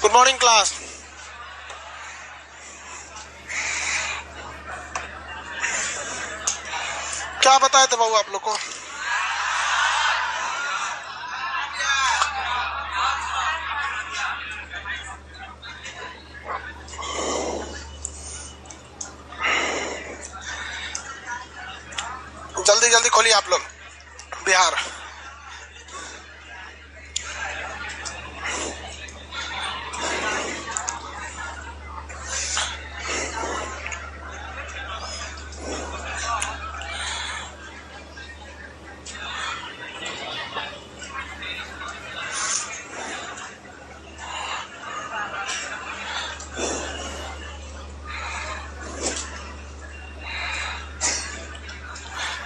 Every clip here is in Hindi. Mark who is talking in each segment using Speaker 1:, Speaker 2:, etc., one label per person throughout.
Speaker 1: Good morning class. क्या बताए थे बाबू आप लोग को? जल्दी जल्दी खोलिए आप लोग। बिहार,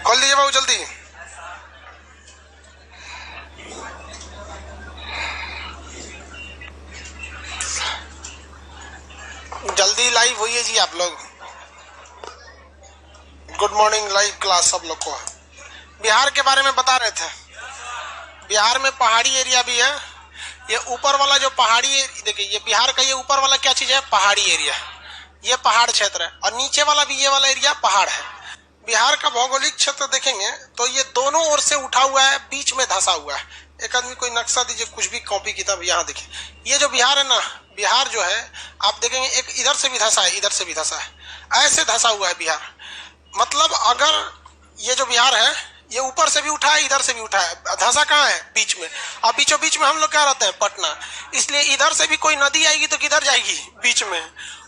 Speaker 1: खोल दीजिए बाबू जल्दी। जल्दी लाइव होइए जी आप लोग। गुड मॉर्निंग लाइव क्लास सब लोग को। बिहार के बारे में बता रहे थे। बिहार में पहाड़ी एरिया भी है। ये ऊपर वाला जो पहाड़ी, देखिए ये बिहार का ये ऊपर वाला क्या चीज है? पहाड़ी एरिया। ये पहाड़ क्षेत्र है और नीचे वाला भी ये वाला एरिया पहाड़ है। बिहार का भौगोलिक क्षेत्र देखेंगे तो ये दोनों ओर से उठा हुआ है, बीच में धंसा हुआ है। एक आदमी कोई नक्शा दीजिए, कुछ भी कॉपी किताब। यहाँ देखिए, ये जो बिहार है ना, बिहार जो है आप देखेंगे एक इधर से भी धंसा है, इधर से भी धंसा है, ऐसे धंसा हुआ है बिहार। मतलब अगर ये जो बिहार है ये ऊपर से भी उठा है, इधर से भी उठा है, धंसा कहाँ है? बीच में। और बीचों बीच में हम लोग क्या रहते हैं? पटना। इसलिए इधर से भी कोई नदी आएगी तो किधर जाएगी? बीच में।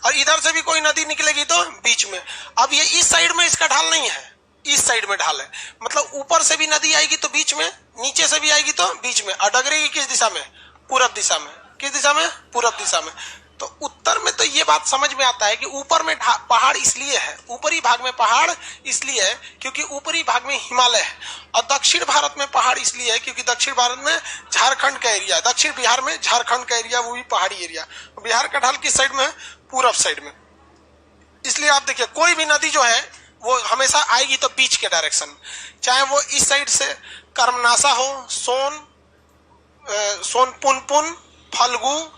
Speaker 1: और इधर से भी कोई नदी निकलेगी तो बीच में। अब ये इस साइड में इसका ढाल नहीं है, इस साइड में ढाल है। मतलब ऊपर से भी नदी आएगी तो बीच में, नीचे से भी आएगी तो बीच में। और डगरेगी किस दिशा में? पूरब दिशा में। किस दिशा में? पूरब दिशा में। तो उत्तर में तो ये बात समझ में आता है कि ऊपर में पहाड़ इसलिए है, ऊपरी भाग में पहाड़ इसलिए है क्योंकि ऊपरी भाग में हिमालय है। और दक्षिण भारत में पहाड़ इसलिए है क्योंकि दक्षिण भारत में झारखंड का एरिया, दक्षिण बिहार में झारखंड का एरिया, वो भी पहाड़ी एरिया। बिहार का ढाल किस साइड में है? पूरब साइड में। इसलिए आप देखिए कोई भी नदी जो है वो हमेशा आएगी तो बीच के डायरेक्शन में, चाहे वो इस साइड से कर्मनासा हो, सोनपुनपुन, फल्गु,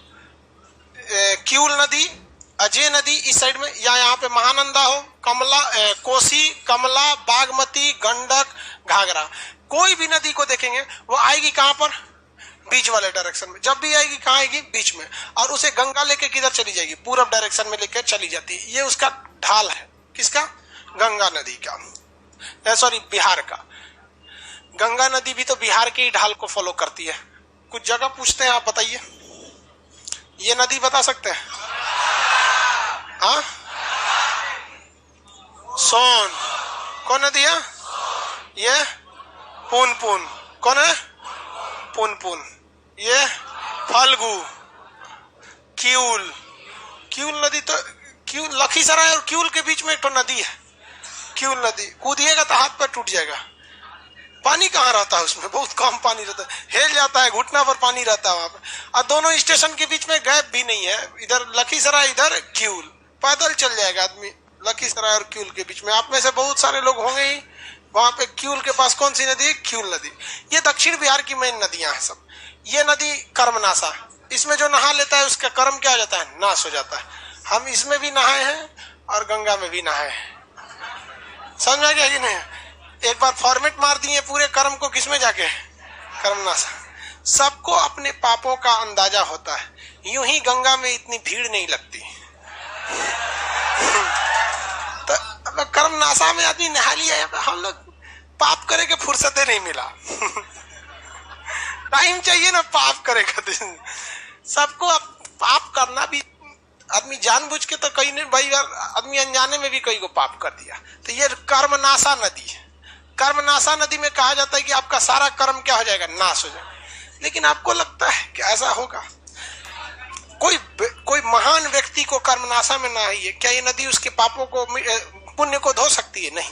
Speaker 1: क्यूल नदी, अजय नदी इस साइड में, या यहाँ पे महानंदा हो, कमला, कोसी, कमला, बागमती, गंडक, घाघरा, कोई भी नदी को देखेंगे वो आएगी कहाँ पर? बीच वाले डायरेक्शन में। जब भी आएगी कहाँ आएगी? बीच में। और उसे गंगा लेके किधर चली जाएगी? पूरब डायरेक्शन में लेकर चली जाती है। ये उसका ढाल है। किसका? गंगा नदी का, सॉरी बिहार का। गंगा नदी भी तो बिहार के ही ढाल को फॉलो करती है। कुछ जगह पूछते हैं, आप बताइए ये नदी बता सकते हैं? हाँ, सोन कौन नदी है? ये पुनपुन कौन है? पुनपुन। ये फल्गु, क्यूल, क्यूल नदी तो क्यूल, लखीसराय और क्यूल के बीच में एक तो नदी है क्यूल नदी। कूदिएगा तो हाथ पैर टूट जाएगा। पानी कहाँ रहता है उसमें? बहुत कम पानी रहता है, हिल जाता है, घुटना पर पानी रहता है वहां पे। और दोनों स्टेशन के बीच में गैप भी नहीं है, इधर लखीसराय इधर क्यूल। पैदल चल जाएगा आदमी लखीसराय और क्यूल के बीच में। आप में से बहुत सारे लोग होंगे ही वहां पे। क्यूल के पास कौन सी नदी है? क्यूल नदी। ये दक्षिण बिहार की मेन नदियां हैं सब। ये नदी कर्मनासा, इसमें जो नहा लेता है उसका कर्म क्या हो जाता है? नाश हो जाता है। हम इसमें भी नहाए हैं और गंगा में भी नहाए हैं। समझ में गया कि नहीं? एक बार फॉर्मेट मार दिए पूरे कर्म को, किसमें जाके? कर्मनासा। सबको अपने पापों का अंदाजा होता है, यूं ही गंगा में इतनी भीड़ नहीं लगती। तो कर्मनासा में आदमी नहा लिया, हम लोग पाप करे के फुर्सते नहीं मिला। टाइम चाहिए ना पाप करे का। सबको पाप करना भी, आदमी जानबूझ के तो कई ने भाई आदमी अनजाने में भी कई को पाप कर दिया। तो ये कर्मनासा नदी है। कर्मनासा नदी में कहा जाता है कि आपका सारा कर्म क्या हो जाएगा? नाश हो जाएगा। लेकिन आपको लगता है कि ऐसा होगा? कोई महान व्यक्ति को कर्मनासा में नहाइए, क्या ये नदी उसके पापों को, पुण्य को धो सकती है? नहीं।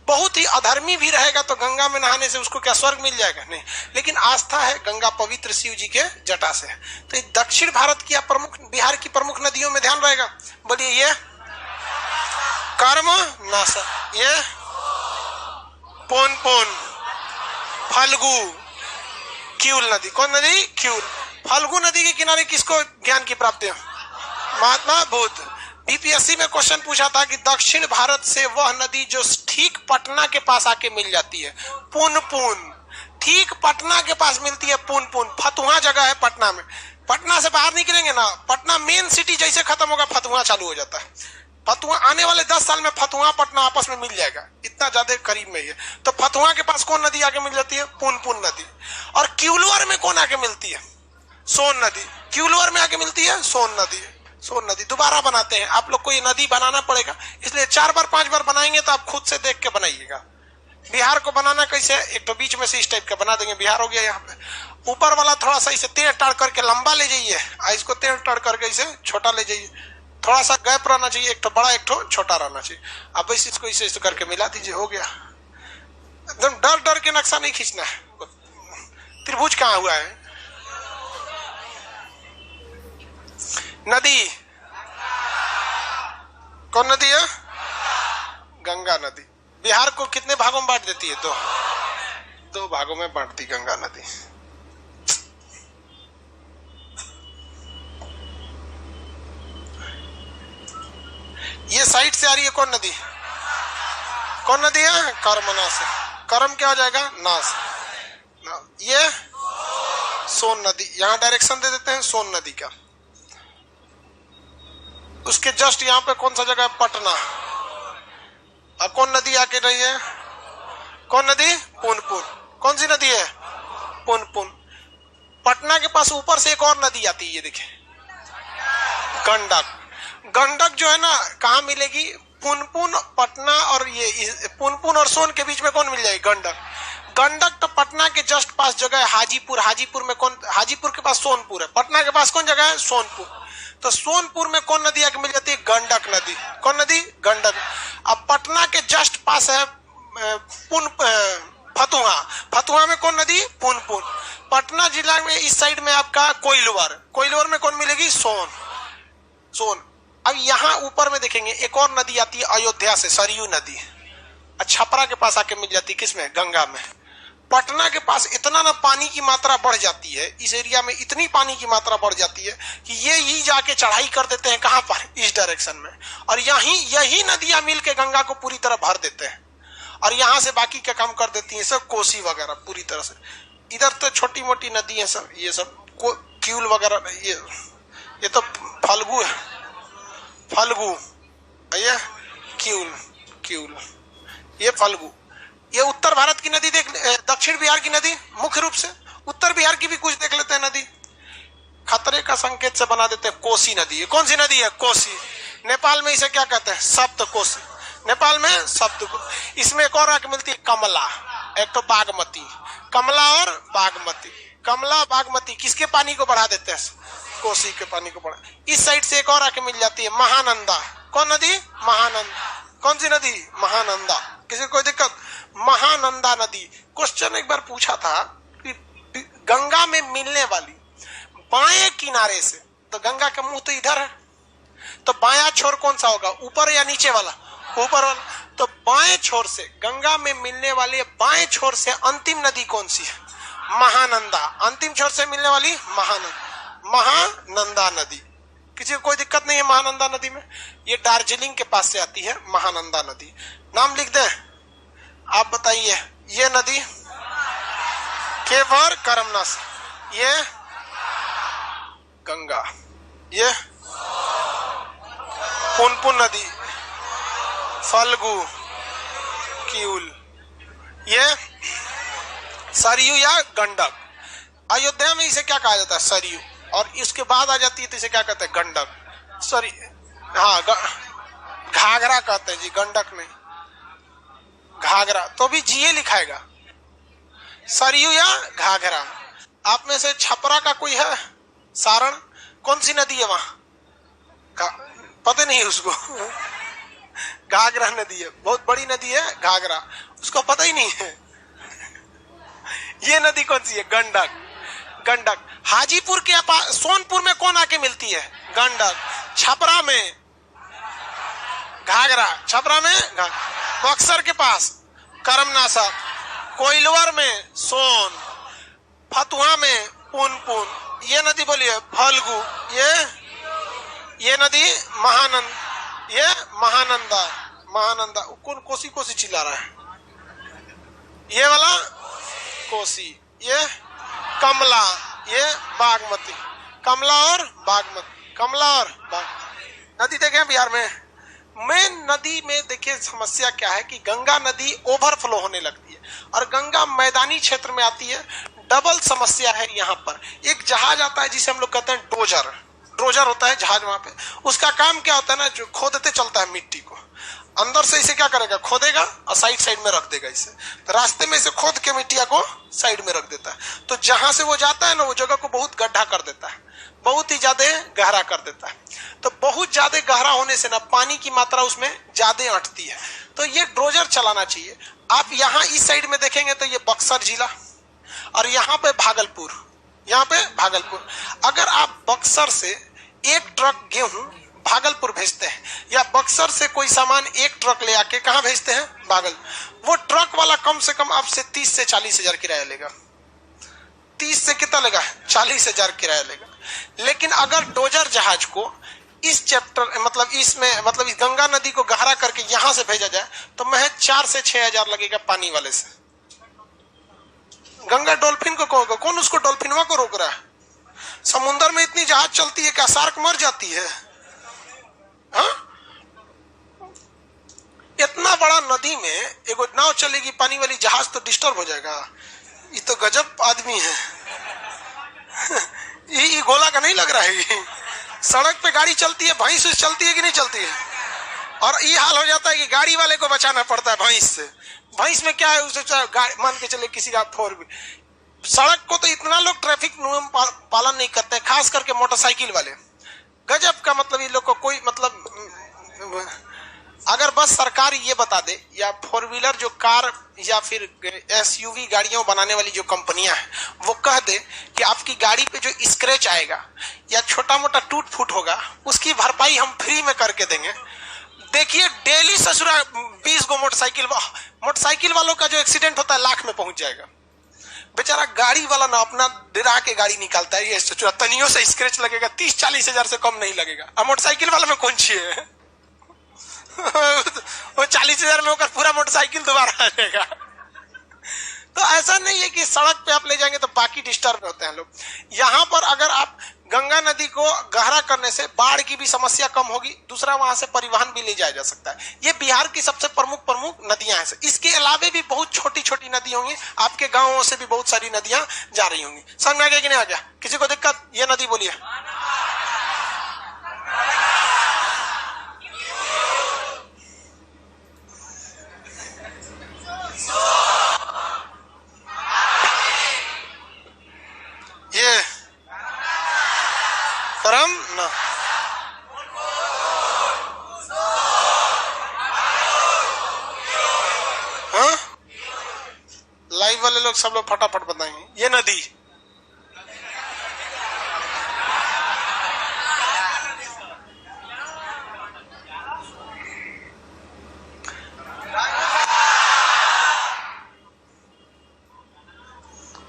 Speaker 1: बहुत ही अधर्मी भी रहेगा तो गंगा में नहाने से उसको क्या स्वर्ग मिल जाएगा? नहीं। लेकिन आस्था है, गंगा पवित्र शिव जी के जटा से है। तो दक्षिण भारत की प्रमुख, बिहार की प्रमुख नदियों में ध्यान रहेगा। बोलिए ये कर्म नासा, ये पुनपुन, फल्गु, क्यूल नदी। कौन नदी? क्यूल। फल्गु नदी के किनारे किसको ज्ञान की प्राप्ति है? महात्मा बुद्ध। बीपीएससी में क्वेश्चन पूछा था कि दक्षिण भारत से वह नदी जो ठीक पटना के पास आके मिल जाती है, पुनपुन, ठीक पटना के पास मिलती है पुनपुन। फतुहा जगह है पटना में, पटना से बाहर निकलेंगे ना, पटना मेन सिटी जैसे खत्म होगा फतुहा चालू हो जाता है। फतुहा आने वाले 10 साल में फतुहा पटना आपस में मिल जाएगा, इतना ज्यादा करीब में ही है। तो फतुहा के पास कौन नदी आके मिल जाती है? पुनपुन नदी। और क्यूलवर में कौन आके मिलती है? सोन नदी। क्यूलवर में आके मिलती है सोन नदी। सोन नदी दोबारा बनाते हैं, आप लोग को ये नदी बनाना पड़ेगा, इसलिए 4 बार 5 बार बनाएंगे तो आप खुद से देख के बनाइएगा। बिहार को बनाना कैसे है? एक तो बीच में से इस टाइप का बना देंगे, बिहार हो गया। यहाँ पे ऊपर वाला थोड़ा सा इसे टेढ़ टाड़ करके लंबा ले जाइए, इसको टेढ़ टाड़ करके इसे छोटा ले जाइए, थोड़ा सा गैप रहना चाहिए, एक तो बड़ा एक तो छोटा रहना चाहिए। अब इसको इसे करके मिला दीजिए, हो गया। एकदम डर डर के नक्शा नहीं खींचना है। त्रिभुज कहाँ हुआ है? नदी कौन नदी है? गंगा नदी। बिहार को कितने भागों में बांट देती है? दो भागों में बांटती गंगा नदी। ये साइड से आ रही है कौन नदी? कौन नदी है? कर्मना से। कर्म क्या हो जाएगा? नास। ये सोन नदी, यहां डायरेक्शन दे देते हैं सोन नदी का। उसके जस्ट यहाँ पे कौन सा जगह है? पटना। और कौन नदी आके रही है? कौन नदी? पुनपुन। कौन सी नदी है? पुनपुन। पटना के पास ऊपर से एक और नदी आती है, ये देखिए, गंडक। गंडक जो है ना, कहाँ मिलेगी? पुनपुन, पटना और ये पुनपुन और सोन के बीच में कौन मिल जाएगी? गंडक। गंडक तो पटना के जस्ट पास जगह है हाजीपुर। हाजीपुर में कौन? हाजीपुर के पास सोनपुर है। पटना के पास कौन जगह है? सोनपुर। तो सोनपुर में कौन नदी आके मिल जाती है? गंडक नदी। कौन नदी? गंडक। अब पटना के जस्ट पास है फतुहा। फतुहा में कौन नदी? पुनपुन। पटना जिला में इस साइड में आपका कोइलवर। कोइलवर में कौन मिलेगी? सोन। अब यहाँ ऊपर में देखेंगे एक और नदी आती है अयोध्या से, सरयू नदी। छपरा के पास आके मिल जाती है, किसमें? गंगा में। पटना के पास इतना ना पानी की मात्रा बढ़ जाती है, इस एरिया में इतनी पानी की मात्रा बढ़ जाती है कि ये जाके चढ़ाई कर देते हैं, कहां पर? इस डायरेक्शन में। और यही नदियां मिल के गंगा को पूरी तरह भर देते हैं, और यहां से बाकी का काम कर देती है सब, कोसी वगैरह पूरी तरह से। इधर तो छोटी मोटी नदी है सब, ये सब क्यूल वगैरह, ये तो फल्गु है, फल्गु, ये क्यूल, ये फल्गु। ये उत्तर भारत की नदी देख, दक्षिण बिहार की नदी मुख्य रूप से, उत्तर बिहार की भी कुछ देख लेते हैं नदी। खतरे का संकेत से बना देते हैं कोसी नदी। ये कौन सी नदी है? कोसी। नेपाल में इसे क्या कहते हैं? सप्तकोसी। नेपाल में सप्तकोसी। इसमें एक और आके मिलती है कमला, एक तो बागमती। कमला और बागमती। कमला बागमती किसके पानी को बढ़ा देते हैं? कोसी के पानी को बढ़ा। इस साइड से एक और आके मिल जाती है महानंदा। कौन नदी? महानंदा। कौन सी नदी? महानंदा। किसी को कोई दिक्कत? महानंदा नदी। क्वेश्चन एक बार पूछा था कि गंगा में मिलने वाली बाएं किनारे से, तो गंगा का मुंह तो इधर है, तो बायां छोर कौन सा होगा? ऊपर या नीचे वाला? ऊपर वाला। तो बाएं छोर से, गंगा में मिलने वाली बाएं छोर से अंतिम नदी कौन सी है? महानंदा। अंतिम छोर से मिलने वाली महानंदा नदी। किसी को कोई दिक्कत नहीं है महानंदा नदी में? ये दार्जिलिंग के पास से आती है महानंदा नदी। नाम लिख दें, आप बताइए। ये नदी केवर करमनास, ये गंगा, ये पुनपुन नदी, फल्गु, क्यूल, ये सरयू या गंडक। अयोध्या में इसे क्या कहा जाता है? सरयू। और इसके बाद आ जाती है तो इसे क्या कहते हैं? गंडक। सॉरी, हाँ, घाघरा कहते हैं जी, गंडक नहीं, घाघरा। तो भी जीए लिखाएगा, सरयू या घाघरा। आप में से छपरा का कोई है? सारण कौन सी नदी है वहां? पता नहीं उसको। घाघरा नदी है, बहुत बड़ी नदी है घाघरा, उसको पता ही नहीं है। ये नदी कौन सी है? गंडक। गंडक। हाजीपुर के पास, सोनपुर में कौन आके मिलती है? गंडक। छपरा में घाघरा, छपरा में बक्सर के पास करमनासा, कोइलवर में सोन, फतुहा में पुनपुन, ये नदी बोलिए फाल्गु, ये नदी महानंद, ये महानंदा, महानंदा। कौन कोसी कोसी चिल्ला रहा है? ये वाला कोसी, ये कमला, ये बागमती, कमला और बागमती, कमला और बाग नदी देखे बिहार में। मेन नदी में देखिए समस्या क्या है कि गंगा नदी ओवरफ्लो होने लगती है और गंगा मैदानी क्षेत्र में आती है। डबल समस्या है यहाँ पर। एक जहाज आता है जिसे हम लोग कहते हैं डोजर, डोजर होता है जहाज वहां पे। उसका काम क्या होता है ना, जो खोदते चलता है मिट्टी को, अंदर से इसे क्या करेगा, खोदेगा और साइड साइड में रख देगा इसे। तो रास्ते में इसे खोद के मिट्टिया को साइड में रख देता है। तो जहां से वो जाता है ना, वो जगह को बहुत गड्ढा कर देता है, बहुत ही ज्यादा गहरा कर देता है। तो बहुत ज्यादा गहरा होने से ना पानी की मात्रा उसमें ज्यादा अटती है। तो ये ड्रोजर चलाना चाहिए। आप यहाँ इस साइड में देखेंगे तो ये बक्सर जिला और यहाँ पे भागलपुर, यहाँ पे भागलपुर। अगर आप बक्सर से एक ट्रक गेहूं भागलपुर भेजते हैं या बक्सर से कोई सामान एक ट्रक ले आके कहाँ भेजते हैं, भागलपुर, वो ट्रक वाला कम से कम आपसे 30 से 40 हजार किराया लेगा। 30 से कितना लेगा, 40 हजार किराया लेगा। लेकिन अगर डोजर जहाज को इस चैप्टर मतलब इसमें मतलब इस गंगा नदी को गहरा करके यहां से भेजा जाए तो महज 4 से 6 हजार लगेगा पानी वाले से। गंगा डॉल्फिन को कौन उसको डॉल्फिनवा को रोक रहा है? समुद्र में इतनी जहाज चलती है, क्या शार्क मर जाती है? हाँ, इतना बड़ा नदी में एगो नाव चलेगी पानी वाली, जहाज तो डिस्टर्ब हो जाएगा। ये तो गजब आदमी है। ये गोला का नहीं लग रहा है। सड़क पे गाड़ी चलती है, भैंस चलती है कि नहीं चलती है? और ये हाल हो जाता है कि गाड़ी वाले को बचाना पड़ता है भैंस से। भैंस में क्या है, उसे मान के चले किसी का फोर व्हीलर। सड़क को तो इतना लोग ट्रैफिक नियम पालन नहीं करते, खास करके मोटरसाइकिल वाले। गजब का मतलब ये लोग को कोई मतलब, अगर बस सरकार ये बता दे या फोर व्हीलर जो कार या फिर एसयूवी गाड़ियों बनाने वाली जो कंपनियां हैं वो कह दे कि आपकी गाड़ी पे जो स्क्रैच आएगा या छोटा मोटा टूट फूट होगा उसकी भरपाई हम फ्री में करके देंगे। देखिए डेली ससुरा 20 गो मोटरसाइकिल वालों का जो एक्सीडेंट होता है लाख में पहुंच जाएगा। बेचारा गाड़ी वाला ना अपना डरा के गाड़ी निकालता है, ये ससुरा तनियों से स्क्रैच लगेगा, 30-40 हजार से कम नहीं लगेगा। अब मोटरसाइकिल वाला में कौन सी है? वो 40 हजार में होकर पूरा मोटरसाइकिल दोबारा आ जाएगा। तो ऐसा नहीं है कि सड़क पे आप ले जाएंगे तो बाकी डिस्टर्ब होते हैं लोग। यहाँ पर अगर आप गंगा नदी को गहरा करने से बाढ़ की भी समस्या कम होगी, दूसरा वहां से परिवहन भी ले जाया जा सकता है। ये बिहार की सबसे प्रमुख नदियां हैं। इसके अलावे भी बहुत छोटी छोटी नदी होंगी, आपके गांवों से भी बहुत सारी नदियां जा रही होंगी। समझ में आ गया कि नहीं आ गया? किसी को दिक्कत? ये नदी बोलिए। ये परम न हाँ, लाइव वाले लोग सब लोग फटाफट बताएंगे। ये नदी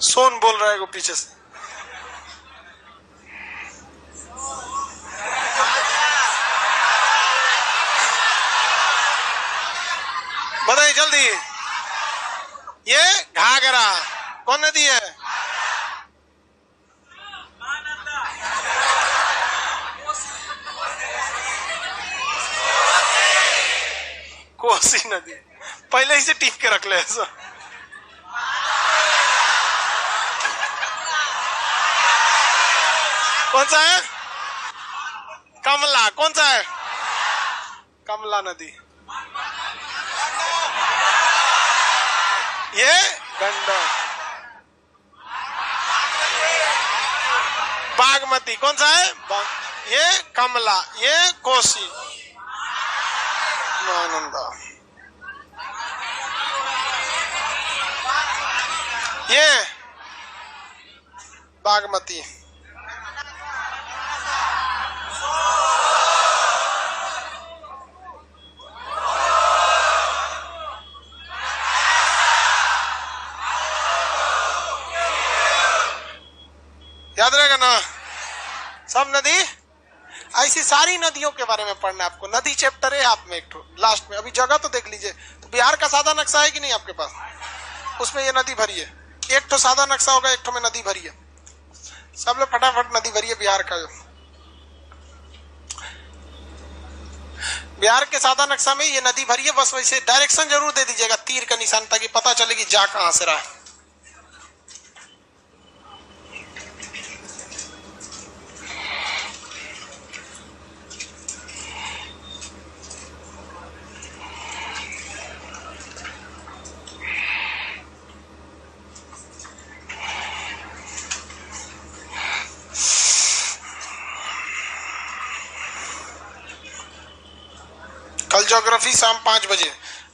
Speaker 1: सोन बोल रहा है वो पीछे से। बताइए जल्दी। ये घाघरा कौन नदी है? कोसी नदी। पहले ही से टीक के रख ले ऐसा। कौन सा है? कमला। कौन सा है? कमला नदी। ये गंडक। बागमती। कौन सा है? ये कमला। ये कोसी। महानंदा। ये बागमती। याद रहेगा ना? नदी, ऐसी सारी नदियों के बारे में पढ़ना है आपको। नदी चैप्टर है आप में एक तो लास्ट में। अभी जगह तो देख लीजिए, तो बिहार का सादा नक्शा है कि नहीं आपके पास, उसमें ये नदी भरी है। एक तो सादा नक्शा होगा, एक तो में नदी भरी है। सब लोग फटाफट नदी भरी है बिहार का। बिहार के सादा नक्शा में ये नदी भरी है, बस वैसे डायरेक्शन जरूर दे दीजिएगा, तीर का निशान, ताकि पता चले कि जा कहां से रहा है। कल ज्योग्राफी शाम 5 बजे।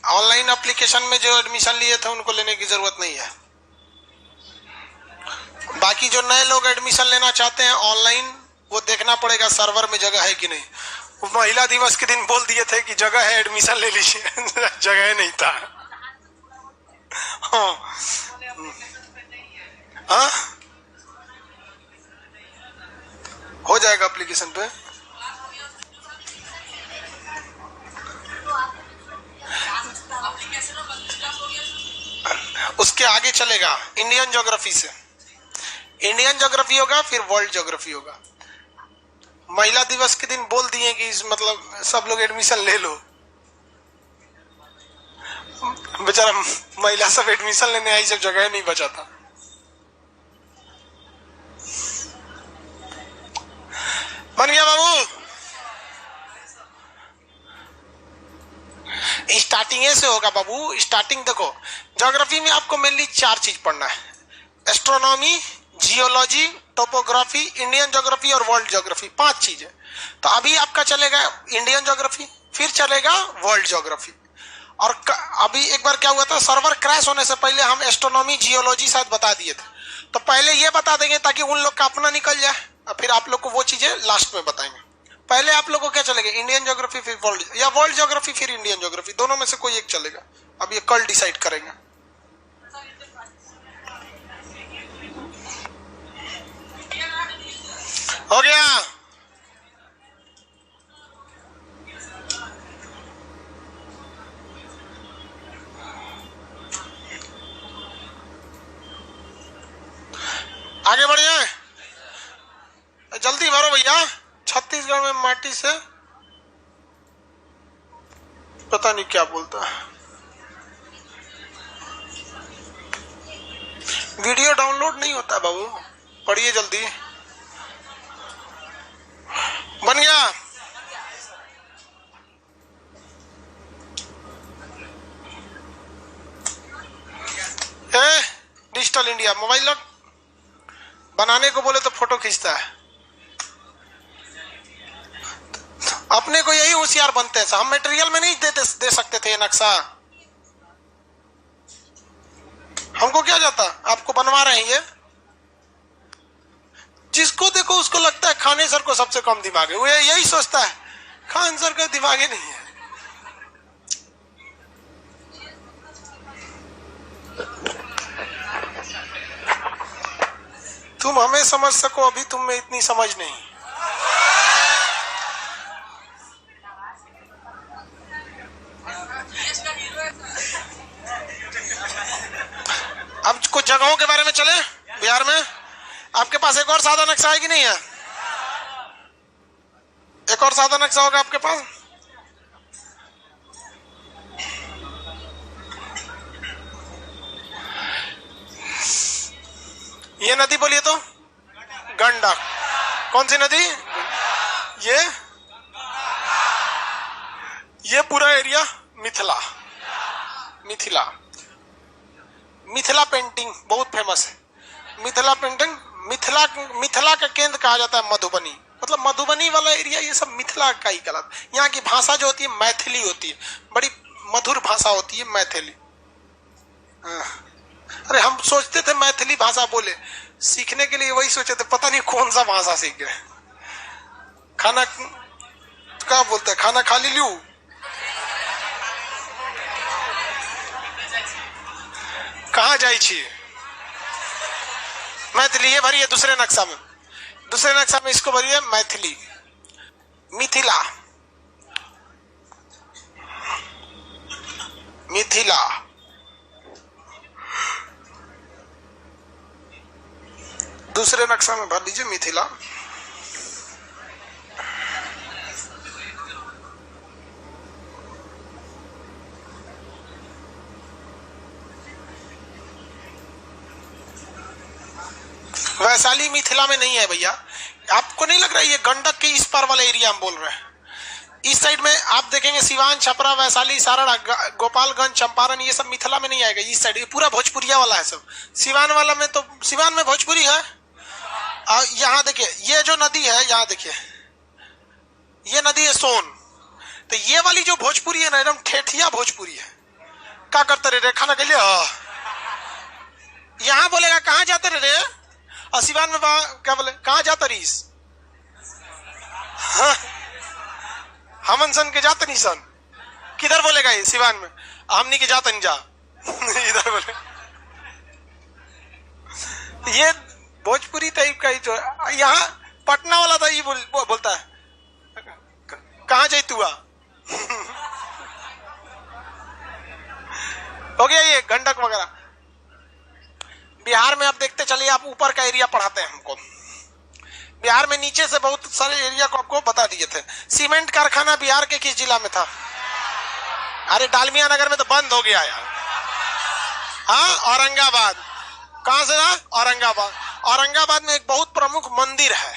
Speaker 1: ऑनलाइन एप्लीकेशन में जो एडमिशन लिए थे उनको लेने की जरूरत नहीं है। बाकी जो नए लोग एडमिशन लेना चाहते हैं ऑनलाइन, वो देखना पड़ेगा सर्वर में जगह है कि नहीं। महिला दिवस के दिन बोल दिए थे कि जगह है एडमिशन ले लीजिए जगह नहीं था। हाँ हाँ, हो जाएगा एप्लीकेशन पे। उसके आगे चलेगा इंडियन ज्योग्राफी से। इंडियन ज्योग्राफी होगा, फिर वर्ल्ड ज्योग्राफी होगा। महिला दिवस के दिन बोल दिए कि मतलब सब लोग एडमिशन ले लो। बेचारा महिला सब एडमिशन लेने आई, सब जगह नहीं बचा था। बन गया बाबू। स्टार्टिंग से होगा बाबू। स्टार्टिंग देखो, ज्योग्राफी में आपको मेनली 4 चीज पढ़ना है: astronomy, geology, topography, Indian geography और वर्ल्ड ज्योग्राफी। 5 चीज है। तो अभी आपका चलेगा इंडियन ज्योग्राफी, फिर चलेगा वर्ल्ड ज्योग्राफी। और अभी एक बार क्या हुआ था, सर्वर क्रैश होने से पहले हम एस्ट्रोनॉमी, जियोलॉजी शायद बता दिए थे। तो पहले ये बता देंगे ताकि उन लोग का अपना निकल जाए, और फिर आप लोग को वो चीजें लास्ट में बताएंगे। पहले आप लोगों को क्या चलेगा, इंडियन ज्योग्राफी फिर वर्ल्ड, या वर्ल्ड ज्योग्राफी फिर इंडियन ज्योग्राफी, दोनों में से कोई एक चलेगा। अब ये कल डिसाइड करेंगे। हो गया। आगे बढ़िए, जल्दी भरो भैया। छत्तीसगढ़ में माटी से पता नहीं क्या बोलता है। वीडियो डाउनलोड नहीं होता बाबू, पढ़िए जल्दी। बन गया। डिजिटल इंडिया मोबाइल लॉक बनाने को बोले तो फोटो खींचता है। अपने को यही होशियार बनते हैं। हम मटेरियल में नहीं दे सकते थे ये नक्शा। हमको क्या जाता, आपको बनवा रहे हैं ये। जिसको देखो उसको लगता है खाने सर को सबसे कम दिमाग है, वो यही सोचता है खान सर का दिमाग ही नहीं है। तुम हमें समझ सको, अभी तुम में इतनी समझ नहीं। अब कुछ जगहों के बारे में चले बिहार में। आपके पास एक और सादा नक्शा है कि नहीं है? एक और सादा नक्शा होगा आपके पास। ये नदी बोलिए तो, गंडक। कौन सी नदी? ये पूरा एरिया मिथिला। मिथिला, मिथिला पेंटिंग बहुत फेमस है। मिथिला पेंटिंग, मिथिला का केंद्र कहा जाता है मधुबनी। मतलब मधुबनी वाला एरिया ये सब मिथिला का ही कहलाता है। यहाँ की भाषा जो होती है मैथिली होती है, बड़ी मधुर भाषा होती है मैथिली। अरे हम सोचते थे मैथिली भाषा बोले, सीखने के लिए वही सोचे थे, पता नहीं कौन सा भाषा सीख गए। खाना क्या बोलते हैं, खाना खा ली लू। कहाँ जाई छी मैथिली, ये भरी है दूसरे नक्शा में। दूसरे नक्शा में इसको बोलिए मैथिली, मिथिला, मिथिला। दूसरे नक्शा में भर लीजिए मिथिला। वैशाली मिथिला में नहीं है भैया। आपको नहीं लग रहा है ये गंडक के इस पार वाला एरिया हम बोल रहे हैं? इस साइड में आप देखेंगे सिवान, छपरा, वैशाली, सारण, गोपालगंज, चंपारण, ये सब मिथिला में नहीं आएगा। इस साइड ये पूरा भोजपुरिया वाला है सब। सिवान वाला में तो सिवान में भोजपुरी है। और यहाँ देखिए ये जो नदी है, यहाँ देखिए ये नदी है सोन। तो ये वाली जो भोजपुरी है ना, एकदम ठेठिया भोजपुरी है। क्या करते रे खाना के लिए? यहाँ बोलेगा कहाँ जाते रे, और सिवान में क्या बोले कहाँ जाता रहीस? हाँ, हमन सन के जाते नहीं सन। किधर बोलेगा ये सिवान में? हमनी के जाते नहीं जा इधर बोले। ये भोजपुरी टाइप का ही जो यहाँ पटना वाला था ये बोलता है कहाँ जाई तू? हो गया ये गंडक वगैरह। बिहार में आप देखते चलिए, आप ऊपर का एरिया पढ़ाते हैं हमको। बिहार में नीचे से बहुत सारे एरिया को आपको बता दिए थे। सीमेंट कारखाना बिहार के किस जिला में था? अरे डालमिया नगर में तो बंद हो गया यार। हाँ, औरंगाबाद। कहां से था? औरंगाबाद। औरंगाबाद में एक बहुत प्रमुख मंदिर है,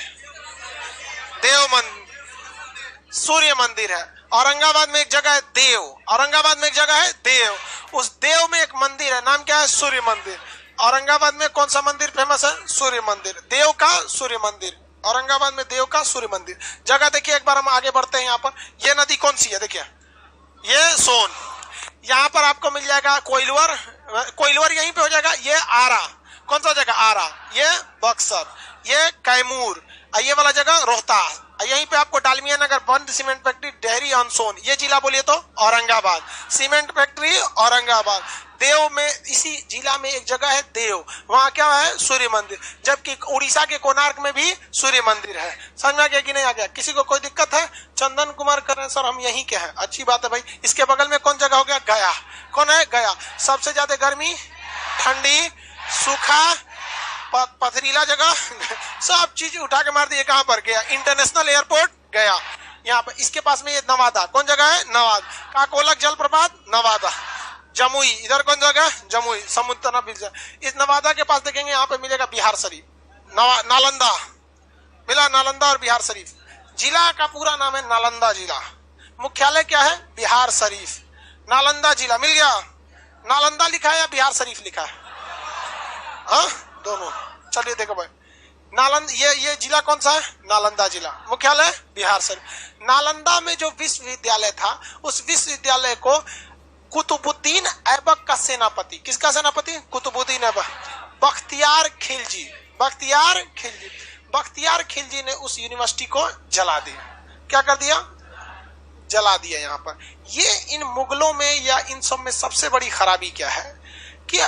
Speaker 1: देव मंदिर, सूर्य मंदिर है। औरंगाबाद में एक जगह है देव, औरंगाबाद में एक जगह है देव। उस देव में एक मंदिर है, नाम क्या है? सूर्य मंदिर। औरंगाबाद में कौन सा मंदिर फेमस है? सूर्य मंदिर, देव का सूर्य मंदिर। औरंगाबाद में देव का सूर्य मंदिर। जगह देखिए, एक बार हम आगे बढ़ते हैं। यहाँ पर ये नदी कौन सी है? देखिए ये सोन। यहाँ पर आपको मिल जाएगा कोइलवर, कोइलवर यहीं पे हो जाएगा। ये आरा, कौन सा जगह? आरा। ये बक्सर, ये कैमूर, ये वाला जगह रोहतास। यहीं पे आपको डालमिया नगर, बंद सीमेंट फैक्ट्री, डेहरी ऑन सोन। ये जिला बोलिए तो औरंगाबाद, सीमेंट फैक्ट्री औरंगाबाद। देव में, इसी जिला में एक जगह है देव, वहां क्या है? सूर्य मंदिर। जबकि उड़ीसा के कोणार्क में भी सूर्य मंदिर है। समझ में आ गया कि नहीं आ गया? किसी को कोई दिक्कत है? चंदन कुमार कर रहे हैं सर हम यहीं के हैं, अच्छी बात है भाई। इसके बगल में कौन जगह हो गया? गया। कौन है? गया। सबसे ज्यादा गर्मी, ठंडी, सूखा, पथरीला जगह, सब चीज उठा के मार दिए। कहां पर? गया। इंटरनेशनल एयरपोर्ट गया। यहाँ पर इसके पास में ये नवादा, कौन जगह है? नवादा। काकोलक जलप्रपात नवादा। जमुई, इधर कौन जगह? जमुई, समुद्र बिल। इस नवादा के पास देखेंगे यहाँ पे मिलेगा बिहार शरीफ। नालंदा मिला, नालंदा और बिहार शरीफ। जिला का पूरा नाम है नालंदा जिला। मुख्यालय क्या है? बिहार शरीफ। नालंदा जिला मिल गया। नालंदा लिखा है या बिहार शरीफ लिखा है? हाँ, दोनों। चलिए देखो भाई, नालंदा, ये जिला कौन सा है? नालंदा जिला। मुख्यालय बिहार शरीफ। नालंदा में जो विश्वविद्यालय था, उस विश्वविद्यालय को कुतुबुद्दीन ऐबक का सेनापति, किसका सेनापति? कुतुबुद्दीन ऐबक, बख्तियार खिलजी। बख्तियार खिलजी, बख्तियार खिलजी ने उस यूनिवर्सिटी को जला दिया। क्या कर दिया? जला दिया। यहाँ पर ये इन मुगलों में या इन सब में सबसे बड़ी खराबी क्या है कि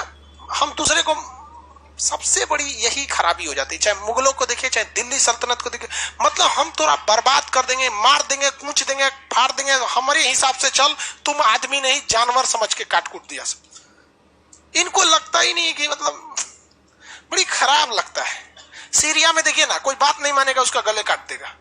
Speaker 1: हम दूसरे को, सबसे बड़ी यही खराबी हो जाती है। चाहे मुगलों को देखिए, चाहे दिल्ली सल्तनत को देखिए, मतलब हम थोड़ा बर्बाद कर देंगे, मार देंगे, कूच देंगे, फाड़ देंगे, हमारे हिसाब से चल, तुम आदमी नहीं जानवर समझ के काट कूट दिया सब। इनको लगता ही नहीं कि मतलब बड़ी खराब लगता है। सीरिया में देखिए ना, कोई बात नहीं मानेगा उसका गले काट देगा।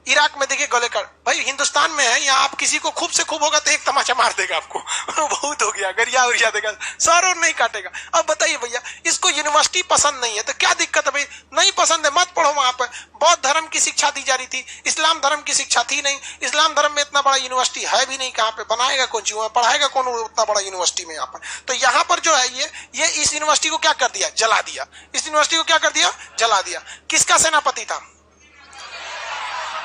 Speaker 1: इराक में देखिए गले काट, भाई हिंदुस्तान में है, यहाँ आप किसी को खूब से खूब होगा तो एक तमाचा मार देगा आपको बहुत हो गया, गरिया उरिया देगा, सर और नहीं काटेगा। अब बताइए भैया, इसको यूनिवर्सिटी पसंद नहीं है तो क्या दिक्कत है भाई? नहीं पसंद है मत पढ़ो वहां पर। बौद्ध धर्म की शिक्षा दी जा रही थी, इस्लाम धर्म की शिक्षा थी नहीं। इस्लाम धर्म में इतना बड़ा यूनिवर्सिटी है भी नहीं, कहाँ पे बनाएगा कौन चीज, पढ़ाएगा कौन उतना बड़ा यूनिवर्सिटी में यहाँ पर? तो यहाँ पर जो है ये इस यूनिवर्सिटी को क्या कर दिया? जला दिया। इस यूनिवर्सिटी को क्या कर दिया? जला दिया। किसका सेनापति था?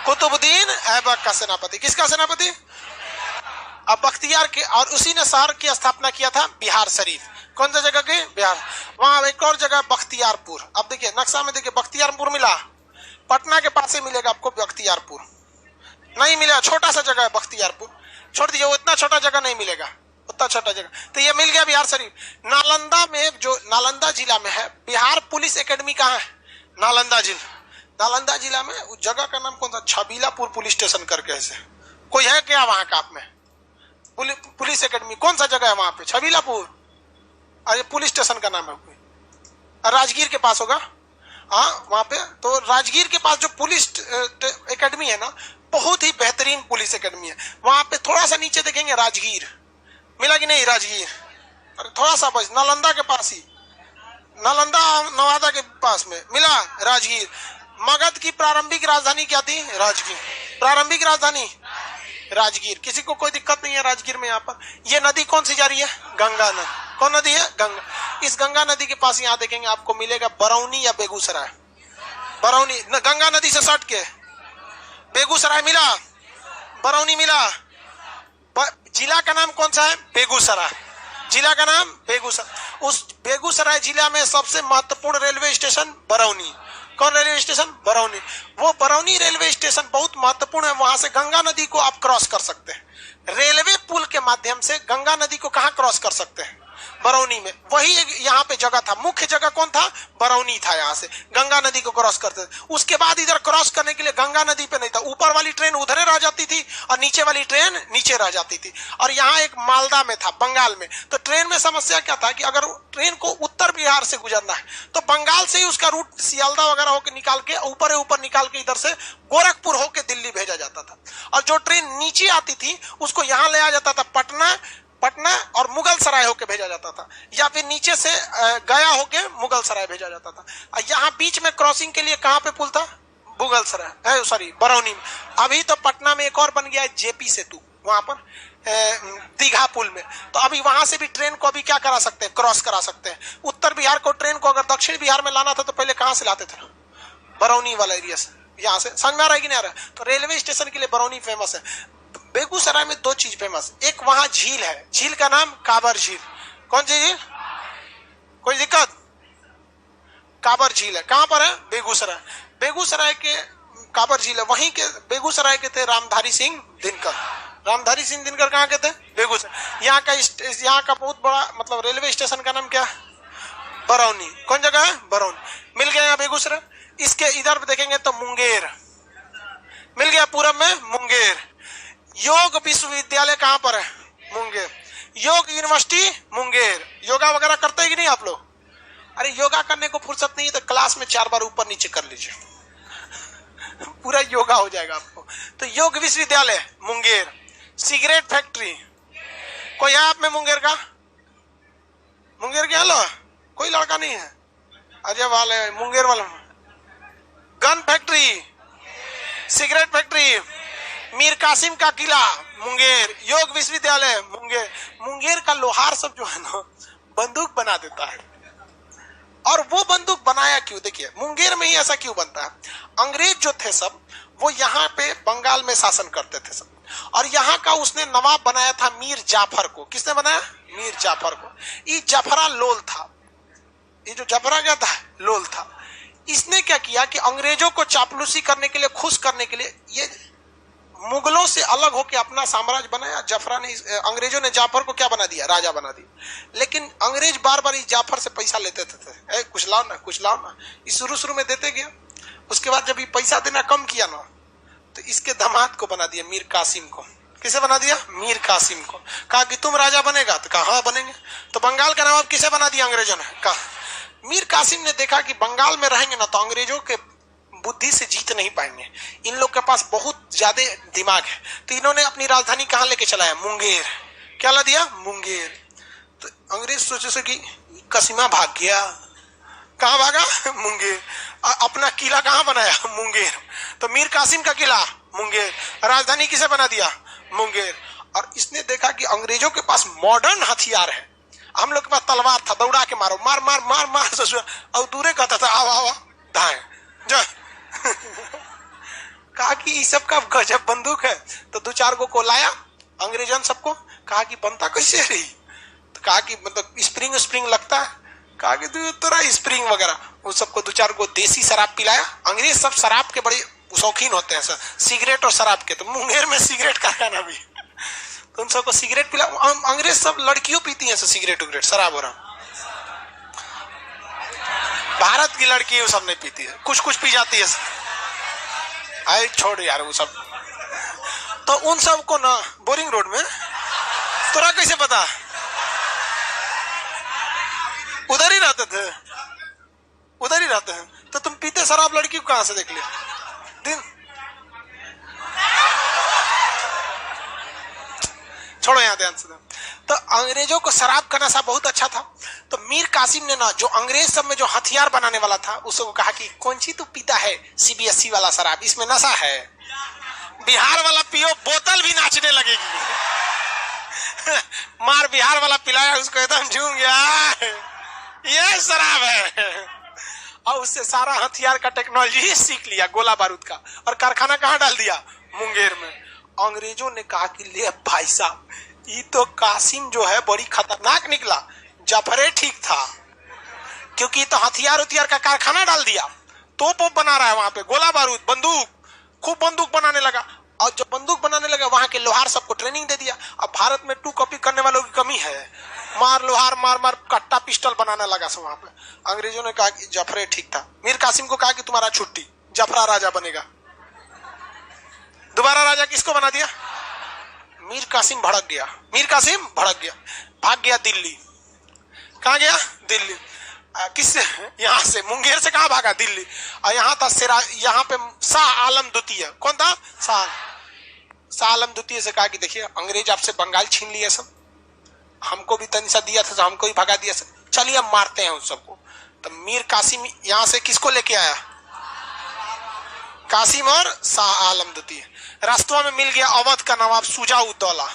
Speaker 1: कुतुबुद्दीन ऐबक का सेनापति। किसका सेनापति? अब बख्तियार के, और उसी ने शहर की स्थापना किया था बिहार शरीफ। कौन सा जगह के? बिहार। वहां एक और जगह बख्तियारपुर। अब देखिए नक्शा में देखिए, बख्तियारपुर मिला, पटना के पास से मिलेगा आपको बख्तियारपुर। नहीं मिलेगा, छोटा सा जगह है बख्तियारपुर, छोड़ दीजिए, उतना छोटा जगह नहीं मिलेगा, उतना छोटा जगह। तो ये मिल गया बिहार शरीफ। नालंदा में, जो नालंदा जिला में है, बिहार पुलिस एकेडमी कहाँ है? नालंदा जिला। नालंदा जिला में उस जगह का नाम कौन सा, छबीलापुर पुलिस स्टेशन करके ऐसे कोई है क्या वहां का आप में? पुलिस एकेडमी कौन सा जगह है वहां पे? छबीलापुर। अरे पुलिस स्टेशन का नाम है कोई, राजगीर के पास होगा। हाँ वहां पे तो राजगीर के पास जो पुलिस एकेडमी है ना, बहुत ही बेहतरीन पुलिस एकेडमी है। वहां पे थोड़ा सा नीचे देखेंगे राजगीर, मिला कि नहीं राजगीर? अरे थोड़ा सा बस, नालंदा के पास ही, नालंदा नवादा के पास में मिला राजगीर। मगध की प्रारंभिक राजधानी क्या थी? राजगीर। प्रारंभिक राजधानी राजगीर। किसी को कोई दिक्कत नहीं है राजगीर में? यहाँ पर ये नदी कौन सी जा रही है? गंगा नदी। कौन नदी है? गंगा। इस गंगा नदी के पास यहाँ देखेंगे आपको मिलेगा बरौनी या बेगूसराय। बरौनी गंगा नदी से सट के बेगूसराय मिला, बरौनी मिला। जिला का नाम कौन सा है? बेगूसराय। जिला का नाम बेगूसराय। उस बेगूसराय जिला में सबसे महत्वपूर्ण रेलवे स्टेशन बरौनी। कौन रेलवे स्टेशन? बरौनी। वो बरौनी रेलवे स्टेशन बहुत महत्वपूर्ण है। वहां से गंगा नदी को आप क्रॉस कर सकते हैं। रेलवे पुल के माध्यम से गंगा नदी को कहां क्रॉस कर सकते हैं? बरौनी में। वही यहाँ पे जगह था, मुख्य जगह कौन था? बरौनी था। यहाँ से गंगा नदी को क्रॉस करते थे। उसके बाद इधर क्रॉस करने के लिए गंगा नदी पे नहीं था, ऊपर वाली ट्रेन उधरे रह जाती थी और नीचे वाली ट्रेन नीचे रह जाती थी। और यहाँ एक मालदा में था, बंगाल में। तो ट्रेन में समस्या क्या था कि अगर ट्रेन को उत्तर बिहार से गुजरना है तो बंगाल से ही उसका रूट सियालदा वगैरह होकर निकाल के ऊपर निकाल के इधर से गोरखपुर होकर दिल्ली भेजा जाता था। और जो ट्रेन नीचे आती थी उसको यहाँ ले आ जाता था पटना और मुगल सराय होके भेजा जाता था, या फिर नीचे से गया होके मुगल सराय भेजा जाता था। यहाँ बीच में क्रॉसिंग के लिए कहाँ पे पुल था? मुगल सराय, सॉरी बरौनी में। अभी तो पटना में एक और बन गया है जेपी सेतु, वहां पर दीघा पुल में। तो अभी वहां से भी ट्रेन को अभी क्या करा सकते हैं? क्रॉस करा सकते हैं। उत्तर बिहार को ट्रेन को अगर दक्षिण बिहार में लाना था तो पहले कहां से लाते थे? बरौनी वाला एरिया से, यहाँ से। समझ में आ रहा है कि नहीं आ रहा है? तो रेलवे स्टेशन के लिए बरौनी फेमस है। बेगूसराय में दो चीज फेमस, एक वहां झील है, झील का नाम काबर झील। कौन सी झील? कोई दिक्कत? काबर झील है। कहां पर है? बेगूसराय। बेगूसराय के काबर झील है। वहीं के बेगूसराय के थे रामधारी सिंह दिनकर। रामधारी सिंह दिनकर कहाँ के थे? बेगूसराय। यहाँ का बहुत बड़ा मतलब रेलवे स्टेशन का नाम क्या? बरौनी। कौन जगह है? बरौनी। मिल गया यहाँ बेगूसराय। इसके इधर देखेंगे तो मुंगेर मिल गया, पूरब में मुंगेर। योग विश्वविद्यालय कहां पर है? मुंगेर। योग यूनिवर्सिटी मुंगेर। योगा वगैरह करते हैं कि नहीं आप लोग? अरे योगा करने को फुर्सत नहीं है तो क्लास में 4 बार ऊपर नीचे कर लीजिए, पूरा योगा हो जाएगा आपको। तो योग विश्वविद्यालय मुंगेर। सिगरेट फैक्ट्री कोई है आप में मुंगेर का? मुंगेर के हेलो कोई लड़का नहीं है? अजय वाले मुंगेर वाला। Gun factory, cigarette factory, Mir Qasim का किला मुंगेर, योग विश्वविद्यालय मुंगेर। मुंगेर का लोहार सब जो है ना बंदूक बना देता है। और वो बंदूक बनाया क्यों? देखिए मुंगेर में ही ऐसा क्यों बनता है? अंग्रेज जो थे सब वो यहाँ पे बंगाल में शासन करते थे सब, और यहाँ का उसने नवाब बनाया था मीर जाफर को। किसने बनाया? मीर जाफर को। ये जफरा लोल था, ये जो जफरा क्या था? लोल था। इसने क्या किया कि अंग्रेजों को चापलूसी करने के लिए, खुश करने के लिए, ये मुगलों से अलग होकर अपना साम्राज्य बनाया। जफरा ने, अंग्रेजों ने जाफर को क्या बना दिया? राजा बना दिया। लेकिन अंग्रेज बार बार इस जाफर से पैसा लेते थे, कुछ लाओ ना, कुछ लाओ ना। इस शुरू में देते गया। उसके बाद जब ये पैसा देना कम किया ना तो इसके दामाद को बना दिया मीर कासिम को। किसे बना दिया? मीर कासिम को। कहा कि तुम राजा बनेगा? तो कहा हाँ बनेंगे। तो बंगाल का नवाब किसे बना दिया अंग्रेजों ने? कहा मीर कासिम ने देखा कि बंगाल में रहेंगे ना तो अंग्रेजों के बुद्धि से जीत नहीं पाएंगे, इन लोग के पास बहुत ज्यादा दिमाग है। तो इन्होंने अपनी राजधानी कहां लेके चलाया? मुंगेर। क्या ला दिया? मुंगेर। तो अंग्रेज सोचे कि कसीमा भाग गया। कहां भागा? मुंगेर। अपना किला कहां बनाया? मुंगेर। तो मीर कासिम का किला मुंगेर। राजधानी किसे बना दिया? मुंगेर। और इसने देखा कि अंग्रेजों के पास मॉडर्न हथियार है, हम लोग के पास तलवार था, दौड़ा के मारो, मार मार मार मार। और दूरे कहता था आओ आओ धाए जा। कहा कि इस सब का गजब बंदूक है। तो 2-4 को लाया अंग्रेजन सबको। कहा कि बनता कैसे रही? तो कहा कि मतलब स्प्रिंग लगता है। कहा कि तेरा स्प्रिंग वगैरह, उन सबको 2-4 देसी शराब पिलाया। अंग्रेज सब शराब के बड़े शौकीन होते हैं सर, सिगरेट और शराब के। तो मुंगेर में सिगरेट कारखाना भी, तो उन सबको सिगरेट पिला। अंग्रेज सब लड़कियों पीती हैं सिगरेट उगरेट, शराब हो रहा। भारत की लड़की सब नहीं पीती है, कुछ पी जाती है। आई छोड़ यार वो सब। तो उन सब को ना बोरिंग रोड में तोरा कैसे पता? उधर ही रहते थे, उधर ही रहते हैं। तो तुम पीते शराब लड़की को कहां से देख लिया? दिन छोड़ो यहाँ ध्यान से। तो अंग्रेजों को शराब का नशा बहुत अच्छा था। तो मीर कासिम ने ना जो अंग्रेज सब में जो हथियार बनाने वाला था उसको कहा कि कौन सी तू पीता है सीबीएसई वाला शराब, इसमें नशा है, बिहार वाला पियो बोतल भी नाचने लगेगी। मार बिहार वाला पिलाया उसको, एकदम झूम गया, ये शराब है। और उससे सारा हथियार का टेक्नोलॉजी सीख लिया, गोला बारूद का। और कारखाना कहाँ डाल दिया? मुंगेर में। अंग्रेजों ने कहा कि ले भाई साहब, ये तो कासिम जो है बड़ी खतरनाक निकला, जफरे ठीक था, क्योंकि तो हथियार उथियार का कारखाना डाल दिया, तोप बना रहा है वहां पे, गोला बारूद, बंदूक, खूब बंदूक बनाने लगा। और जब बंदूक बनाने लगा वहां के लोहार सबको ट्रेनिंग दे दिया। अब भारत में 2 कॉपी करने वालों की कमी है, मार लोहार मार मार कट्टा पिस्टल बनाने लगा सब वहां पे। अंग्रेजों ने कहा कि जफरे ठीक था। मीर कासिम को कहा कि तुम्हारा छुट्टी, जफरा राजा बनेगा। दोबारा राजा किसको बना दिया? मीर कासिम भड़क गया, मीर कासिम भड़क गया, भाग गया दिल्ली। कहाँ गया? दिल्ली। किससे? यहाँ से, मुंगेर से कहाँ भागा? दिल्ली। और यहाँ था यहाँ पे शाह आलम द्वितीय। कौन था? शाह आलम द्वितीय से कहा कि देखिए अंग्रेज आपसे बंगाल छीन लिए सब, हमको भी तनिसा दिया था तो हमको भी भगा दिया सब, चलिए अब मारते हैं उन सबको। तो मीर कासिम यहाँ से किसको लेके आया? कासिम और शाह आलम द्वितीय। रास्तों में मिल गया अवध का नवाब सुजाउद्दौला,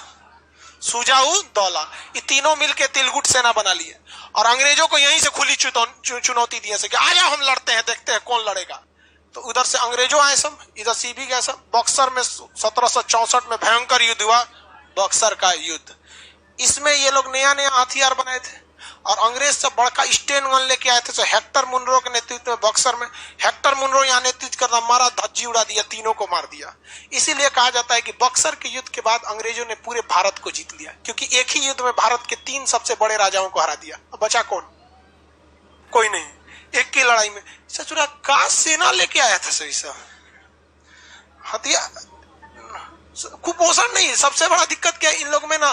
Speaker 1: सुजाउद्दौला। ये तीनों मिलके तिलगुट सेना बना लिए और अंग्रेजों को यहीं से खुली चुनौती दी कि आ जाओ हम लड़ते हैं, देखते हैं कौन लड़ेगा। तो उधर से अंग्रेजों आए सब, इधर सीबी गए सब। बक्सर में 1764 में भयंकर युद्ध हुआ, बक्सर का युद्ध। इसमें ये लोग नया नया हथियार बनाए थे और अंग्रेज से बड़का स्टेन गन लेके आए थे। तो हेक्टर मुनरो के नेतृत्व में बक्सर में, हेक्टर मुनरो यहाँ नेतृत्व करता, मारा, धज्जी उड़ा दिया, तीनों को मार दिया। इसीलिए कहा जाता है कि बक्सर के युद्ध के बाद अंग्रेजों ने पूरे भारत को जीत लिया, क्योंकि एक ही युद्ध में भारत के 3 सबसे बड़े राजाओं को हरा दिया। अब बचा कौन? कोई नहीं। एक की लड़ाई में सचुरा का सेना लेके आया था सही सा हथियार, कुपोषण नहीं। सबसे बड़ा दिक्कत क्या है, इन लोगों में ना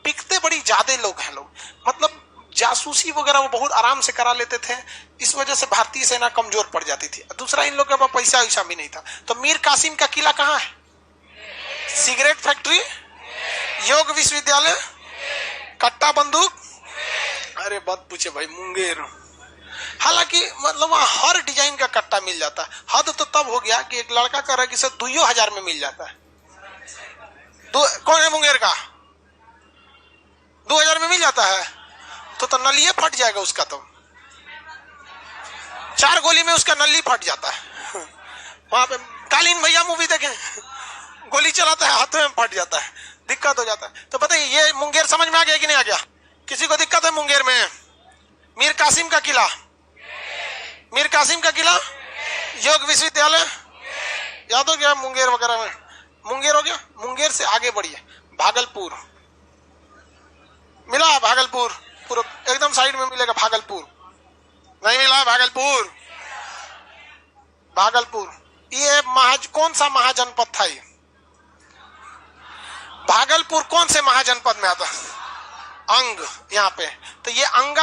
Speaker 1: बिकते बड़ी ज्यादा लोग हैं। लोग मतलब जासूसी वगैरह वो बहुत आराम से करा लेते थे, इस वजह से भारतीय सेना कमजोर पड़ जाती थी। दूसरा, इन लोगों के पास पैसा वैसा भी नहीं था। तो मीर कासिम का किला कहाँ है? सिगरेट फैक्ट्री, योग विश्वविद्यालय, कट्टा बंदूक, अरे बात पूछे भाई, मुंगेर। हालांकि मतलब वहां हर डिजाइन का कट्टा मिल जाता है। हद तो तब हो गया कि एक लड़का कह रहा है कि सर 2000 में मिल जाता है। कौन है मुंगेर का? 2000 में मिल जाता है तो नलिये फट जाएगा उसका। तो 4 गोली में उसका नली फट जाता है। वहां पे कालीन भैया मूवी देखें, गोली चलाता है हाथ में फट जाता है, दिक्कत हो जाता है। तो बताइए ये मुंगेर समझ में आ गया कि नहीं आ गया? किसी को दिक्कत है मुंगेर में? मीर कासिम का किला, मीर कासिम का किला, योग विश्वविद्यालय याद हो गया? मुंगेर वगैरह में, मुंगेर हो गया। मुंगेर से आगे बढ़िए, भागलपुर मिला, भागलपुर पूरा एकदम साइड में मिलेगा। भागलपुर नहीं मिला? भागलपुर, भागलपुर ये कौन सा महाजनपद था? ये भागलपुर कौन से महाजनपद में आता? अंग यहाँ पे। तो ये अंग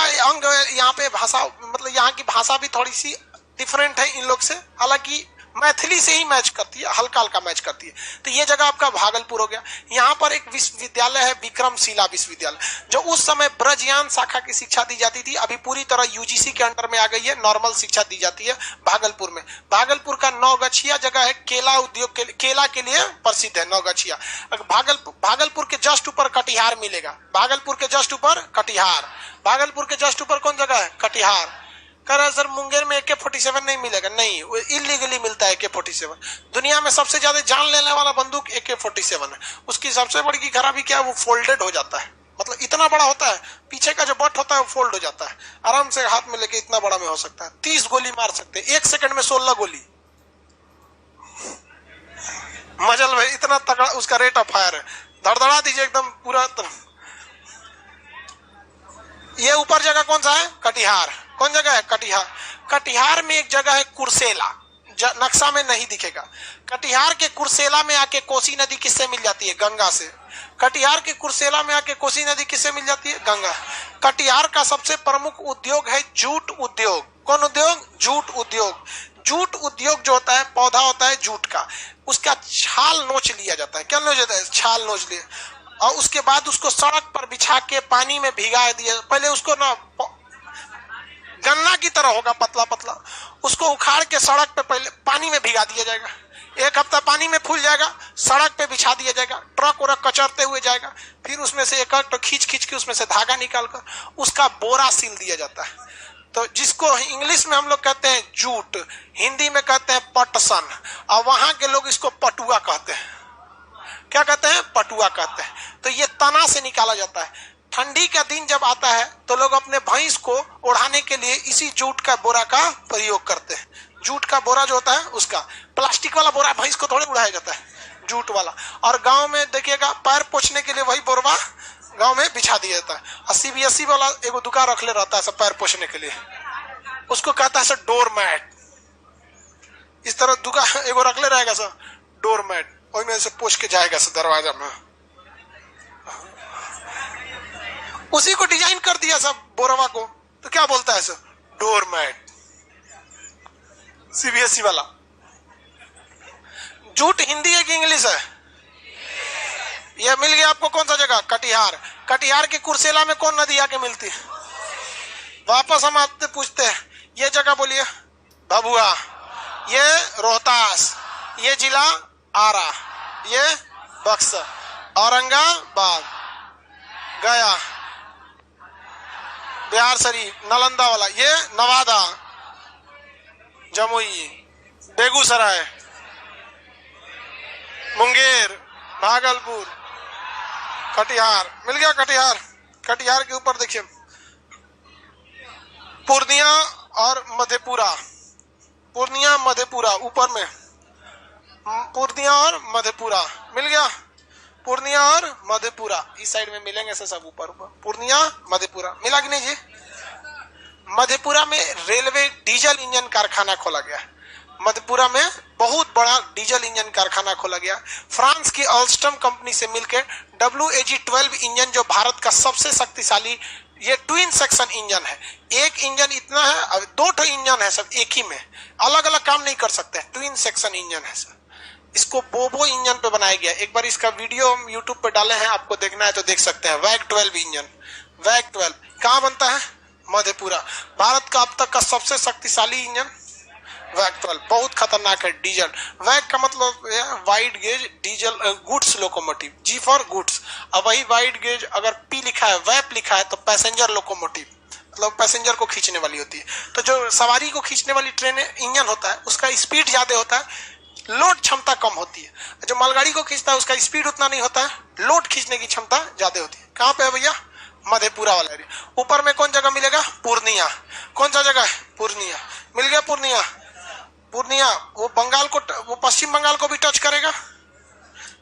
Speaker 1: यहाँ पे भाषा, मतलब यहाँ की भाषा भी थोड़ी सी डिफरेंट है इन लोग से, हालांकि मैथिली से ही मैच करती है, हल्का हल्का मैच करती है। तो ये जगह आपका भागलपुर हो गया। यहाँ पर एक विश्वविद्यालय है, विक्रमशिला विश्वविद्यालय, जो उस समय ब्रजयान शाखा की शिक्षा दी जाती थी। अभी पूरी तरह यूजीसी के अंडर में आ गई है, नॉर्मल शिक्षा दी जाती है भागलपुर में। भागलपुर का नौगछिया जगह है, केला उद्योग के, केला के लिए प्रसिद्ध है नौगछिया। भागलपुर के जस्ट ऊपर कटिहार मिलेगा, भागलपुर के जस्ट ऊपर कटिहार, भागलपुर के जस्ट ऊपर कौन जगह है? कटिहार। कह रहा है सर मुंगेर में AK-47 नहीं मिलेगा। नहीं, वो इलीगली मिलता है AK-47। दुनिया में सबसे ज्यादा जान लेने वाला बंदूक AK-47 है। उसकी सबसे बड़ी खराबी क्या है? वो फोल्डेड हो जाता है, मतलब इतना बड़ा होता है, पीछे का जो बट होता है वो फोल्ड हो जाता है। आराम से हाथ में लेके इतना बड़ा में हो सकता है, 30 गोली मार सकते हैं 1 सेकंड में, 16 गोली। मजल भाई इतना तगड़ा उसका रेट ऑफ फायर है, धड़धड़ा दीजिए एकदम पूरा। ये ऊपर जगह कौन सा है? कटिहार। कौन जगह है? कटिहार। कटिहार में एक जगह है कुर्सेला, नक्शा में नहीं दिखेगा। कटिहार के कुर्सेला में आके कोसी नदी किससे मिल जाती है? गंगा से। कटिहार के कुर्सेला में आके कोसी नदी किससे मिल जाती है? गंगा। कटिहार का सबसे प्रमुख उद्योग है जूट उद्योग। कौन उद्योग? जूट उद्योग। जूट उद्योग जो होता है, पौधा होता है जूट का, उसका छाल नोच लिया जाता है। क्या नोच जाता है? छाल नोच लिया, और उसके बाद उसको सड़क पर बिछा के पानी में भिगा दिया। पहले उसको ना गन्ना की तरह होगा, पतला पतला, उसको उखाड़ के सड़क पे पहले पानी में भिगा दिया जाएगा। 1 हफ्ता पानी में फूल जाएगा, सड़क पे बिछा दिया जाएगा, ट्रक उरक कचरते हुए जाएगा, फिर उसमें से एक तो खींच खींच के उसमें से धागा निकालकर उसका बोरा सील दिया जाता है। तो जिसको इंग्लिश में हम लोग कहते हैं जूट, हिंदी में कहते हैं पटसन, और वहां के लोग इसको पटुआ कहते हैं। क्या कहते हैं? पटुआ कहते हैं। तो ये तना से निकाला जाता है। ठंडी का दिन जब आता है तो लोग अपने भैंस को ओढ़ाने के लिए इसी जूट का बोरा का प्रयोग करते हैं। जूट का बोरा जो होता है उसका, प्लास्टिक वाला बोरा भैंस को थोड़े उड़ाया जाता है, जूट वाला। और गांव में देखिएगा पैर पोछने के लिए वही बोरवा गांव में बिछा दिया जाता है। 80 वाला एगो दुकान रख ले रहता है सब पैर पोछने के लिए, उसको कहता है सर डोर मैट। इस तरह दुकान एगो रख ले रहेगा सर डोर मैट, वही में से पोछ के जाएगा सर दरवाजा में। उसी को डिजाइन कर दिया सब बोरवा को, तो क्या बोलता है सर? Door mat. सीबीएसई वाला। जूट हिंदी है कि इंग्लिश है? यह मिल गया आपको। कौन सा जगह? कटिहार। कटिहार के कुर्सेला में कौन नदी आके मिलती है? वापस हम आपसे पूछते हैं, ये जगह बोलिए। भभुआ, ये रोहतास, ये जिला आरा, ये बक्सर, औरंगाबाद, गया, बिहार शरीफ, नालंदा वाला, ये नवादा, जमुई, बेगूसराय, मुंगेर, भागलपुर, कटिहार। मिल गया कटिहार। कटिहार के ऊपर देखिए पूर्णिया और मधेपुरा। पूर्णिया मधेपुरा ऊपर में, पूर्णिया और मधेपुरा मिल गया। पूर्णिया और मधेपुरा इस साइड में मिलेंगे सब ऊपर ऊपर। पूर्णिया मधेपुरा मिला कि नहीं जी? मधेपुरा में रेलवे डीजल इंजन कारखाना खोला गया। मधेपुरा में बहुत बड़ा डीजल इंजन कारखाना खोला गया। फ्रांस की अल्स्टम कंपनी से मिलकर WAG-12 इंजन, जो भारत का सबसे शक्तिशाली, ये ट्विन सेक्शन इंजन है। एक इंजन इतना है, अब 2 इंजन है सब एक ही में, अलग अलग काम नहीं कर सकते। ट्विन सेक्शन इंजन है सर। इसको बोबो इंजन पे बनाया गया। एक बार इसका वीडियो हम यूट्यूब पे डाले हैं, आपको देखना है तो देख सकते हैं। WAG-12 engine. WAG-12 कहाँ बनता है? मधेपुरा। भारत का अब तक का सबसे शक्तिशाली इंजन WAG-12, बहुत खतरनाक है। डीजल, वैग का मतलब है wide gauge diesel goods locomotive, G for goods. अब वही वाइड गेज अगर पी लिखा है, वैप लिखा है, तो पैसेंजर लोकोमोटिव, मतलब पैसेंजर को खींचने वाली होती है। तो जो सवारी को खींचने वाली ट्रेन इंजन होता है उसका स्पीड ज्यादा होता है, लोड क्षमता कम होती है। जो मालगाड़ी को खींचता है उसका स्पीड उतना नहीं होता है, लोड खींचने की क्षमता ज्यादा होती है। कहाँ पे है भैया? मधेपुरा वाला एरिया। ऊपर में कौन जगह मिलेगा? पूर्णिया। कौन सा जगह है? पूर्णिया। मिल गया पूर्णिया। पूर्णिया वो बंगाल को, वो पश्चिम बंगाल को भी टच करेगा।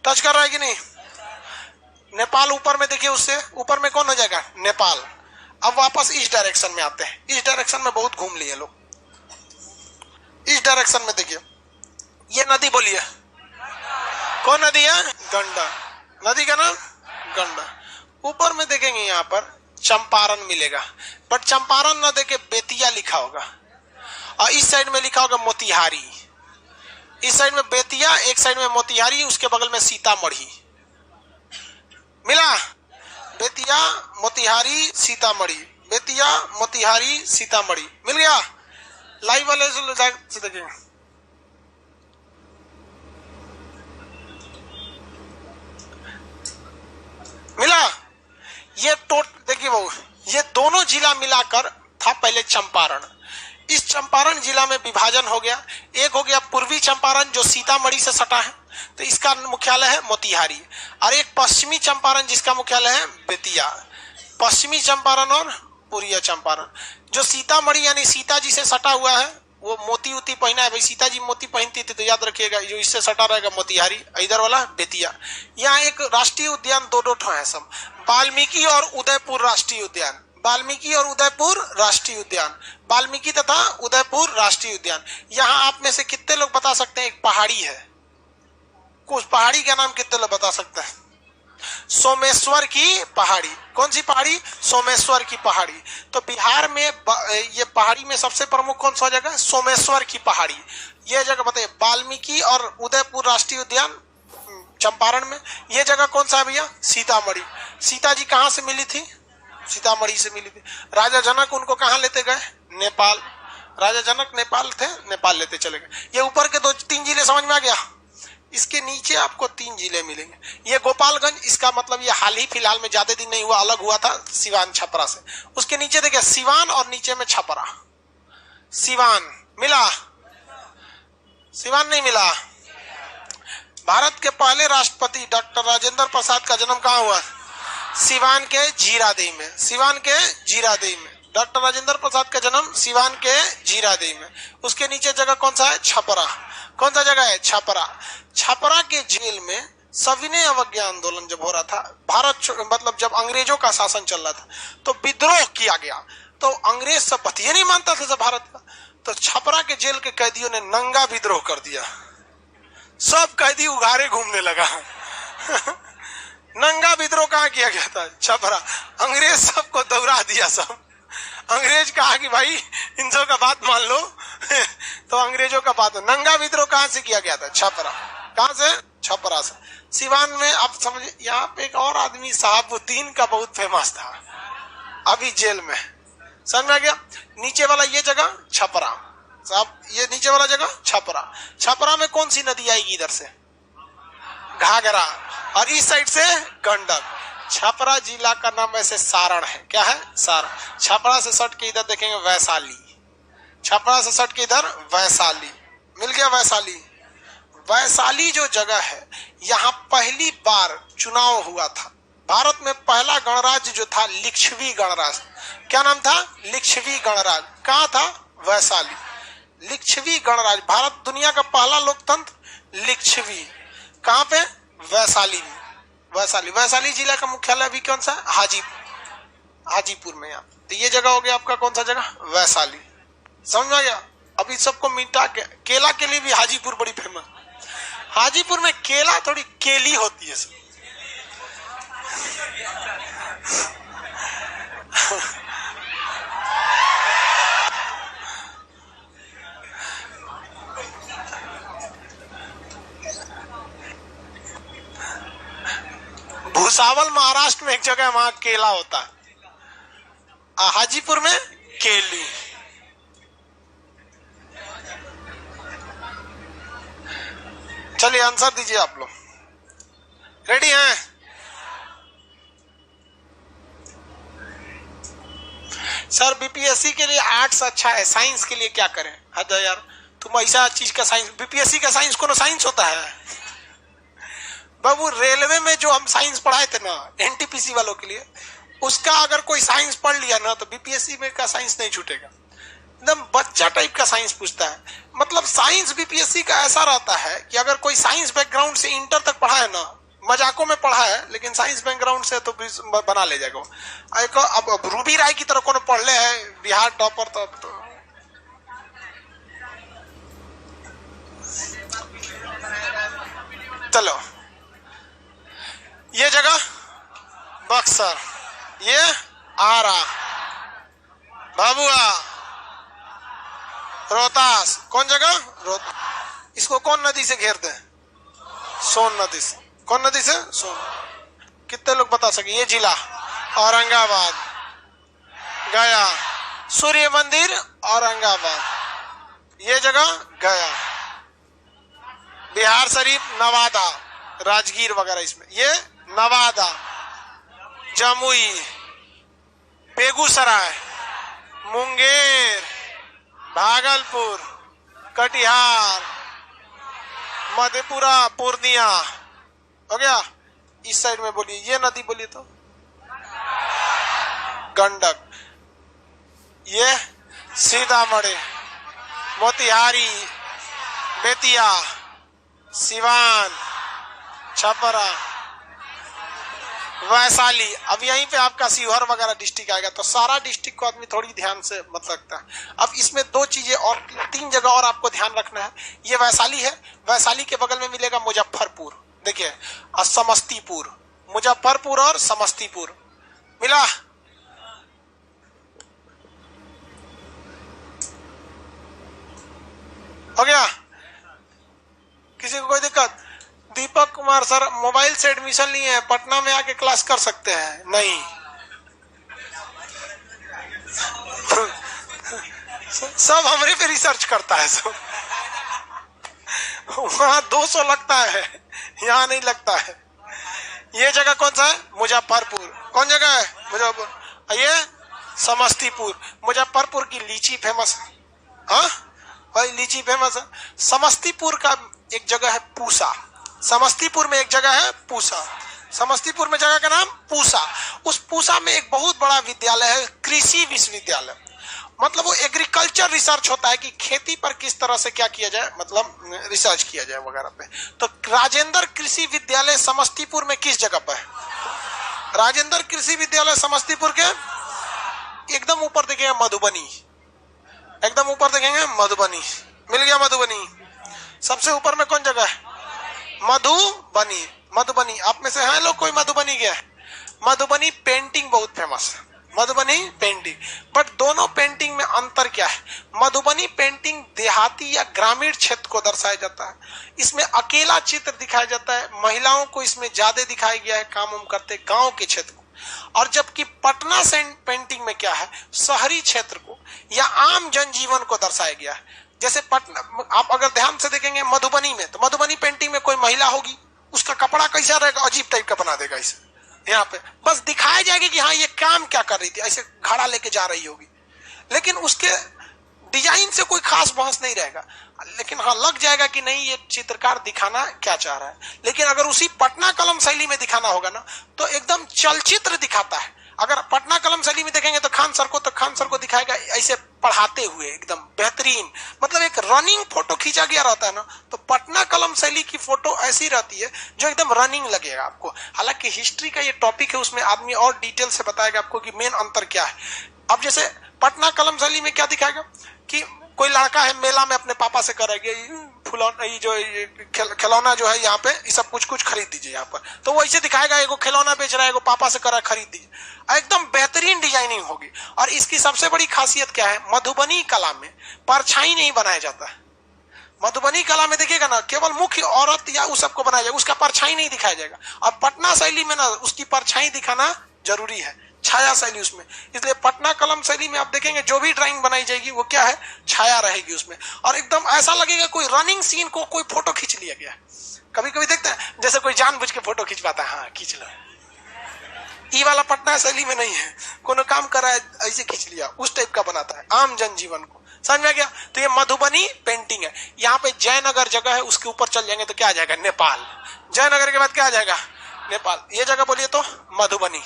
Speaker 1: टच कर रहा है कि नहीं? नेपाल ऊपर में देखिए, उससे ऊपर में कौन हो जाएगा? नेपाल। अब वापस इस डायरेक्शन में आते हैं। इस डायरेक्शन में बहुत घूम लिए लोग। इस डायरेक्शन में देखिए, ये नदी बोलिए, कौन नदी है? गंडा। नदी का नाम गंडा। ऊपर में देखेंगे यहाँ पर चंपारण मिलेगा, बट चंपारण ना देखे बेतिया लिखा होगा, और इस साइड में लिखा होगा मोतिहारी। इस साइड में बेतिया, एक साइड में मोतिहारी, उसके बगल में सीतामढ़ी। मिला? बेतिया, मोतिहारी, सीतामढ़ी। बेतिया, मोतिहारी, सीतामढ़ी। मिल गया? लाइव वाले से देखेंगे। मिला? ये देखिए वो, ये दोनों जिला मिलाकर था पहले चंपारण। इस चंपारण जिला में विभाजन हो गया। एक हो गया पूर्वी चंपारण जो सीतामढ़ी से सटा है, तो इसका मुख्यालय है मोतिहारी, और एक पश्चिमी चंपारण जिसका मुख्यालय है बेतिया। पश्चिमी चंपारण और पूर्वी चंपारण। जो सीतामढ़ी यानी सीता जी से सटा हुआ है, वो मोती उती पहना है भाई, सीता जी मोती पहनती थी, तो याद रखिएगा जो इससे सटा रहेगा मोतिहारी, इधर वाला बेतिया। यहाँ एक राष्ट्रीय उद्यान दो है सब, वाल्मीकि और उदयपुर राष्ट्रीय उद्यान। वाल्मीकि और उदयपुर राष्ट्रीय उद्यान, वाल्मीकि तथा उदयपुर राष्ट्रीय उद्यान। यहां आप में से कितने लोग बता सकते हैं एक पहाड़ी है, कुछ पहाड़ी का नाम कितने लोग बता सकते हैं? सोमेश्वर की पहाड़ी। कौन सी पहाड़ी? सोमेश्वर की पहाड़ी। तो बिहार में ये पहाड़ी में सबसे प्रमुख कौन सा जगह है? सोमेश्वर की पहाड़ी। ये जगह बताइए, वाल्मीकि और उदयपुर राष्ट्रीय उद्यान चंपारण में। ये जगह कौन सा है भैया? सीतामढ़ी। सीता जी कहां से मिली थी? सीतामढ़ी से मिली थी। राजा जनक उनको कहां लेते गए? नेपाल। राजा जनक नेपाल थे, नेपाल लेते चले गए। ये ऊपर के 2-3 जिले समझ में आ गया। इसके नीचे आपको 3 जिले मिलेंगे। ये गोपालगंज, इसका मतलब ये हाल ही फिलहाल में, ज्यादा दिन नहीं हुआ, अलग हुआ था सिवान छपरा से। उसके नीचे देखिए सिवान और नीचे में छपरा। सिवान मिला? सिवान नहीं मिला। भारत के पहले राष्ट्रपति डॉक्टर राजेंद्र प्रसाद का जन्म कहाँ हुआ? सिवान के जीरादेई में। सिवान के जीरादेई में डॉक्टर राजेंद्र प्रसाद का जन्म सिवान के जीरादेई में। उसके नीचे जगह कौन सा है? छपरा। कौन सा जगह है? छपरा। छपरा के जेल में सविनय अवज्ञा आंदोलन जब हो रहा था, भारत मतलब जब अंग्रेजों का शासन चल रहा था, तो विद्रोह किया गया। तो अंग्रेज सब बतिये नहीं मानता था सब भारत का, तो छपरा के जेल के कैदियों ने नंगा विद्रोह कर दिया। सब कैदी उघारे घूमने लगा। नंगा विद्रोह कहाँ किया गया था? छपरा। अंग्रेज सबको दौड़ा दिया। सब अंग्रेज कहा कि भाई इन सब का बात मान लो। तो अंग्रेजों का बात, नंगा विद्रोह कहां से किया गया था? छपरा। कहां से? छपरा से। सिवान में आप समझे, यहाँ पे एक और आदमी शहाबुद्दीन का बहुत फेमस था, अभी जेल में। समझ में आ गया? नीचे वाला ये जगह छपरा साहब, ये नीचे वाला जगह छपरा। छपरा में कौन सी नदी आएगी? इधर से घाघरा, और इस साइड से गंडक। छपरा जिला का नाम ऐसे सारण है। क्या है? सारण। छपरा से सट के इधर देखेंगे वैशाली। छपरा से सट के इधर वैशाली। मिल गया वैशाली। वैशाली जो जगह है, यहाँ पहली बार चुनाव हुआ था। भारत में पहला गणराज्य जो था लिच्छवी गणराज्य। क्या नाम था? लिच्छवी गणराज्य। कहाँ था? वैशाली। लिच्छवी गणराज्य, भारत दुनिया का पहला लोकतंत्र लिच्छवी। कहाँ पे? वैशाली में। वैशाली। वैशाली जिला का मुख्यालय अभी कौन सा? हाजीपुर। हाजीपुर में। यहाँ तो ये जगह हो गया आपका कौन सा जगह? वैशाली। समझ में आ गया? अभी सबको मिटा के केला के लिए भी हाजीपुर बड़ी फेमस। हाजीपुर में केला थोड़ी केली होती है सब। भुसावल महाराष्ट्र में एक जगह है, वहां केला होता है। हाजीपुर में केली। चलिए आंसर दीजिए आप लोग। रेडी हैं? सर बीपीएससी के लिए आर्ट्स अच्छा है, साइंस के लिए क्या करें? हद है यार, तुम ऐसा चीज का साइंस, बीपीएससी का साइंस कोनो साइंस होता है? बाबू रेलवे में जो हम साइंस पढ़ाए थे ना एनटीपीसी वालों के लिए, उसका अगर कोई साइंस पढ़ लिया ना तो बीपीएससी में का साइंस नहीं छूटेगा। एकदम बच्चा टाइप का साइंस पूछता है। मतलब साइंस बीपीएससी का ऐसा रहता है कि अगर कोई साइंस बैकग्राउंड से इंटर तक पढ़ा है ना, मजाकों में पढ़ा है लेकिन साइंस बैकग्राउंड से तो बना ले जाएगा। अब रूबी राय की तरह कौन पढ़ ले है बिहार टॉपर, तो चलो ये जगह बक्सर, ये आरा, भाभुआ, रोहतास। कौन जगह? रोहतास। इसको कौन नदी से घेरते हैं? सोन नदी से। कौन नदी से? सोन। कितने लोग बता सके? ये जिला औरंगाबाद, गया, सूर्य मंदिर औरंगाबाद। ये जगह गया, बिहार शरीफ, नवादा, राजगीर वगैरह इसमें। ये नवादा, जमुई, बेगूसराय, मुंगेर, भागलपुर, कटिहार, मधेपुरा, पूर्णिया। हो गया? इस साइड में बोलिए, ये नदी बोलिए तो गंडक। ये सीतामढ़ी, मोतिहारी, बेतिया, सिवान, छपरा, वैशाली। अब यहीं पे आपका शिवहर वगैरह डिस्ट्रिक्ट आएगा, तो सारा डिस्ट्रिक्ट को आदमी थोड़ी ध्यान से मत रखता है। अब इसमें दो चीजें और, तीन जगह और आपको ध्यान रखना है। ये वैशाली है, वैशाली के बगल में मिलेगा मुजफ्फरपुर, देखिए, और समस्तीपुर, मुजफ्फरपुर और समस्तीपुर मिला। हो गया? किसी को कोई दिक्कत? दीपक कुमार सर, मोबाइल से एडमिशन लिए हैं, पटना में आके क्लास कर सकते हैं? नहीं। सब हमरे पे रिसर्च करता है सब। वहां 200 लगता है, यहाँ नहीं लगता है। ये जगह कौन सा है? मुजफ्फरपुर। कौन जगह है? मुजफ्फरपुर। ये समस्तीपुर। मुजफ्फरपुर की लीची फेमस है, हाँ भाई, लीची फेमस है। समस्तीपुर का एक जगह है पूसा, समस्तीपुर में एक जगह है पूसा, समस्तीपुर में जगह का नाम पूसा। उस पूसा में एक बहुत बड़ा विद्यालय है, कृषि विश्वविद्यालय। मतलब वो एग्रीकल्चर रिसर्च होता है कि खेती पर किस तरह से क्या किया जाए, मतलब रिसर्च किया जाए वगैरह पे। तो राजेंद्र कृषि विद्यालय समस्तीपुर में किस जगह पर है? राजेंद्र कृषि विद्यालय समस्तीपुर के एकदम ऊपर देखेंगे मधुबनी, एकदम ऊपर देखेंगे मधुबनी, मिल गया मधुबनी। सबसे ऊपर में कौन जगह है? मधुबनी। मधुबनी, आप में से हैं लोग कोई मधुबनी गया है? मधुबनी पेंटिंग बहुत फेमस है, मधुबनी पेंटिंग। बट दोनों पेंटिंग में अंतर क्या है? मधुबनी पेंटिंग देहाती या ग्रामीण क्षेत्र को दर्शाया जाता है, इसमें अकेला चित्र दिखाया जाता है, महिलाओं को इसमें ज्यादा दिखाया गया है काम उम करते गांव के क्षेत्र को। और जबकि पटना से पेंटिंग में क्या है? शहरी क्षेत्र को या आम जनजीवन को दर्शाया गया है। जैसे पटना, आप अगर ध्यान से देखेंगे मधुबनी में, तो मधुबनी पेंटिंग में कोई महिला होगी, उसका कपड़ा कैसा रहेगा? अजीब टाइप का बना देगा इसे, यहाँ पे बस दिखाया जाएगा कि हाँ ये काम क्या कर रही थी, ऐसे घड़ा लेके जा रही होगी, लेकिन उसके डिजाइन से कोई खास बहस नहीं रहेगा। लेकिन हाँ लग जाएगा कि नहीं ये चित्रकार दिखाना क्या चाह रहा है। लेकिन अगर उसी पटना कलम शैली में दिखाना होगा ना, तो एकदम चलचित्र दिखाता है। अगर पटना कलम शैली में देखेंगे तो खान सर को दिखाएगा ऐसे पढ़ाते हुए एकदम बेहतरीन, मतलब एक रनिंग फोटो खींचा गया रहता है ना, तो पटना कलम शैली की फोटो ऐसी रहती है जो एकदम रनिंग लगेगा आपको। हालांकि हिस्ट्री का ये टॉपिक है, उसमें आदमी और डिटेल से बताएगा आपको कि मेन अंतर क्या है। अब जैसे पटना कलम शैली में क्या दिखाएगा कि कोई लड़का है मेला में अपने पापा से करेगा फुलौना, ये जो खिलौना जो है यहाँ पे ये सब कुछ खरीद दीजिए यहाँ पर, तो वो ऐसे दिखाएगा एगो खिलौना बेच रहा है, एगो पापा से करा खरीद दीजिए, एकदम बेहतरीन डिजाइनिंग होगी। और इसकी सबसे बड़ी खासियत क्या है? मधुबनी कला में परछाई नहीं बनाया जाता है। मधुबनी कला में देखिएगा ना, केवल मुख्य औरत या उस सबको बनाया जाएगा, उसका परछाई नहीं दिखाया जाएगा। और पटना शैली में ना उसकी परछाई दिखाना जरूरी है, छाया शैली उसमें। इसलिए पटना कलम शैली में आप देखेंगे जो भी ड्राइंग बनाई जाएगी वो क्या है? छाया रहेगी उसमें, और एकदम ऐसा लगेगा कोई रनिंग सीन को कोई फोटो खींच लिया गया। कभी कभी देखते हैं जैसे कोई जानबूझ के फोटो खिंचवाता है, हाँ खींच लो, ये वाला पटना शैली में नहीं है, कोनो काम कर रहा है ऐसे खींच लिया, उस टाइप का बनाता है आम जनजीवन को। समझ में आ गया? तो ये मधुबनी पेंटिंग है। यहाँ पे जयनगर जगह है, उसके ऊपर चल जाएंगे तो क्या आ जाएगा? नेपाल। जयनगर के बाद क्या आ जाएगा? नेपाल। ये जगह बोलिए तो मधुबनी।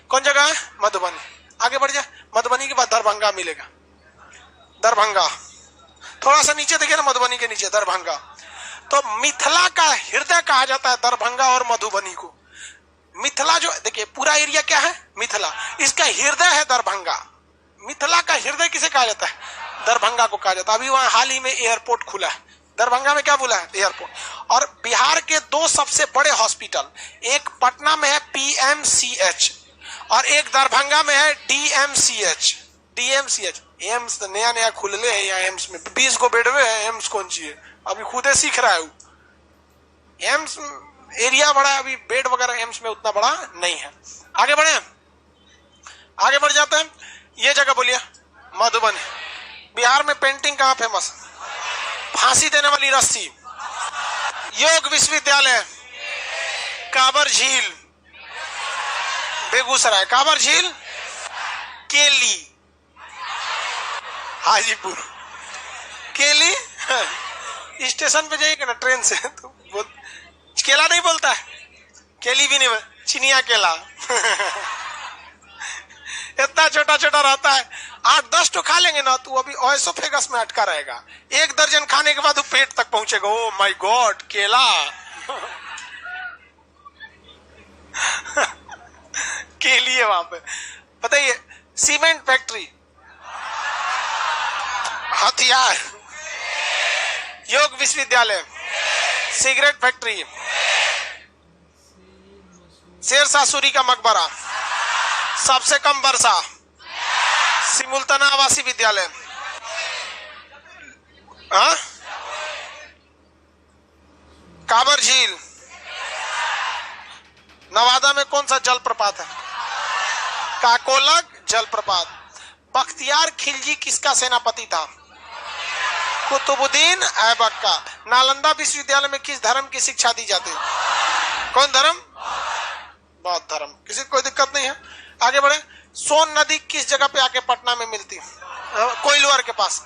Speaker 1: कौन जगह है? मधुबनी। आगे बढ़ जाए, मधुबनी के बाद दरभंगा मिलेगा, दरभंगा। थोड़ा सा नीचे देखिए ना, मधुबनी के नीचे दरभंगा। तो मिथिला का हृदय कहा जाता है दरभंगा और मधुबनी को। मिथिला जो देखिए पूरा एरिया क्या है? मिथिला, इसका हृदय है दरभंगा। मिथिला का हृदय किसे कहा जाता है? दरभंगा को कहा जाता है। अभी वहां हाल ही में एयरपोर्ट खुला है, दरभंगा में क्या बोला है? एयरपोर्ट। और बिहार के दो सबसे बड़े हॉस्पिटल, एक पटना में है PMCH और एक दरभंगा में है DMCH। DMCH एम्स नया नया खुलले है यहाँ, एम्स में 20 को बेडवे है, एम्स कौन चाहिए, अभी खुदे सीख रहा है वो। एम्स एरिया बड़ा है, अभी बेड वगैरह एम्स में उतना बड़ा नहीं है। आगे बढ़े, आगे बढ़ जाते हैं। ये जगह बोलिए मधुबनी। बिहार में पेंटिंग कहाँ फेमस? फांसी देने वाली रस्सी, योग विश्वविद्यालय, काबर झील बेगूसराय, काबर झील, केली हाजीपुर, केली स्टेशन पे जाइएगा ना ट्रेन से तो केला नहीं बोलता है, केली भी नहीं, चिनिया केला इतना छोटा छोटा रहता है, 8-10 तो खा लेंगे ना तो अभी ओएसोफेगस में अटका रहेगा। 1 दर्जन खाने के बाद वो पेट तक पहुंचेगा। ओ माय गॉड, केला है वहां पे, बताइए। सीमेंट फैक्ट्री, हथियार, योग विश्वविद्यालय, सिगरेट फैक्ट्री, शेरशाह सूरी का मकबरा, सबसे कम वर्षा, सिमुलतना आवासीय विद्यालय, काबर झील, नवादा में कौन सा जलप्रपात है? काकोलक जलप्रपात। बख्तियार खिलजी किसका सेनापति था? कुतुबुद्दीन ऐबक का। नालंदा विश्वविद्यालय में किस धर्म की शिक्षा दी जाती है? कौन धर्म? बौद्ध धर्म। किसी को कोई दिक्कत नहीं है, आगे बढ़े। सोन नदी किस जगह पे आके पटना में मिलती है? कोइलवर के पास।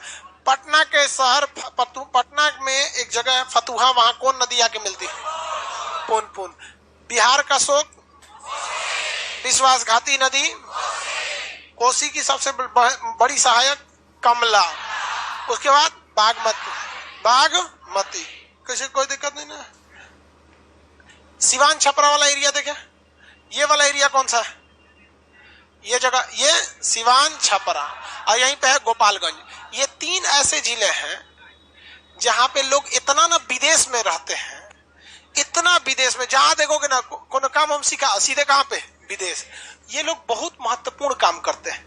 Speaker 1: पटना के शहर पटना में एक जगह है फतुहा, वहां कौन नदी आके मिलती है? पुनपुन। बिहार का शोक, विश्वासघाती नदी, कोसी की सबसे बड़ी सहायक कमला, उसके बाद बागमती। किसी कोई दिक्कत नहीं ना। सिवान छपरा वाला एरिया देखे, ये वाला एरिया कौन सा है? ये जगह, ये सिवान छपरा, और यहीं पे है गोपालगंज। ये 3 ऐसे जिले हैं जहां पे लोग इतना ना विदेश में रहते हैं, इतना विदेश में, जहां देखोगे ना कोनो काम हम सीखा, सीधे कहां पे? विदेश। ये लोग बहुत महत्वपूर्ण काम करते हैं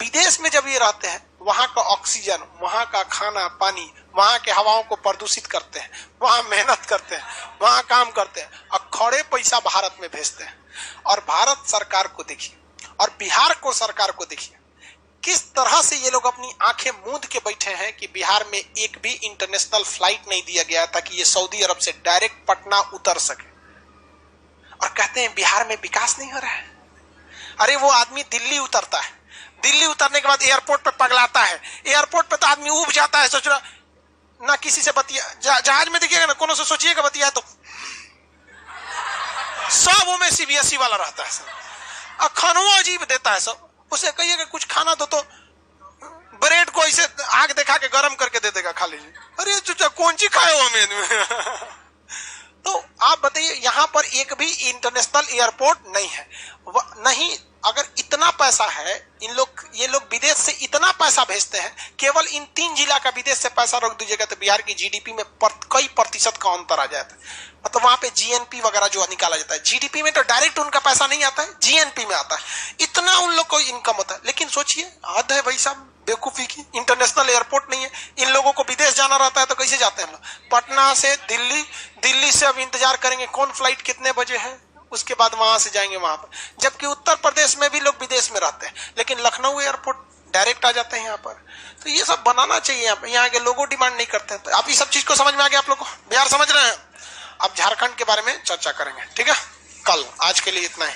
Speaker 1: विदेश में। जब ये रहते हैं, वहां का ऑक्सीजन, वहां का खाना पानी, वहां के हवाओं को प्रदूषित करते हैं, वहां मेहनत करते हैं, वहां काम करते हैं, और खड़े पैसा भारत में भेजते हैं। और भारत सरकार को देखिए, और बिहार को सरकार को देखिए, किस तरह से ये लोग अपनी आंखें मूंद के बैठे हैं कि बिहार में एक भी इंटरनेशनल फ्लाइट नहीं दिया गया ताकि ये सऊदी अरब से डायरेक्ट पटना उतर सके। और कहते हैं बिहार में विकास नहीं हो रहा है। अरे वो आदमी दिल्ली उतरता है, दिल्ली उतरने के बाद एयरपोर्ट पे पगलाता है, एयरपोर्ट पे तो आदमी उब जाता है, सोच रहा ना किसी से बतिया, जहाज में देखिएगा ना, कोनो से सोचिएगा बतिया तो सब वो में सीबीएसई वाला रहता है, और खानों अजीब देता है सब। उसे कहिएगा कुछ खाना दो तो ब्रेड को ऐसे आग दिखा के गरम करके दे देगा, खा लीजिए। अरे चुचा कौन सी खाए हो में तो आप बताइए, यहां पर एक भी इंटरनेशनल एयरपोर्ट नहीं है। नहीं, अगर इतना पैसा है, ये लोग विदेश से इतना पैसा भेजते हैं, केवल इन 3 जिला का विदेश से पैसा रोक दीजिएगा तो बिहार की जीडीपी में कई प्रतिशत का अंतर आ जाता है। मतलब वहां पे जीएनपी वगैरह जो निकाला जाता है, जीडीपी में तो डायरेक्ट उनका पैसा नहीं आता है, जीएनपी में आता है, इतना उन लोग को इनकम होता है। लेकिन सोचिए, हद है भाई साहब बेवकूफी की। इंटरनेशनल एयरपोर्ट नहीं है, इन लोगों को विदेश जाना रहता है तो कैसे जाते हैं हम लोग? पटना से दिल्ली, दिल्ली से अब इंतजार करेंगे कौन फ्लाइट कितने बजे है, उसके बाद वहां से जाएंगे वहां पर। जबकि उत्तर प्रदेश में भी लोग विदेश में रहते हैं, लेकिन लखनऊ एयरपोर्ट डायरेक्ट आ जाते हैं यहाँ पर। तो ये सब बनाना चाहिए, यहाँ के लोगों डिमांड नहीं करते हैं। तो आप ये सब चीज को समझ में आ गया आप लोग को? बिहार समझ रहे हैं? अब झारखंड के बारे में चर्चा करेंगे, ठीक है, कल। आज के लिए इतना ही।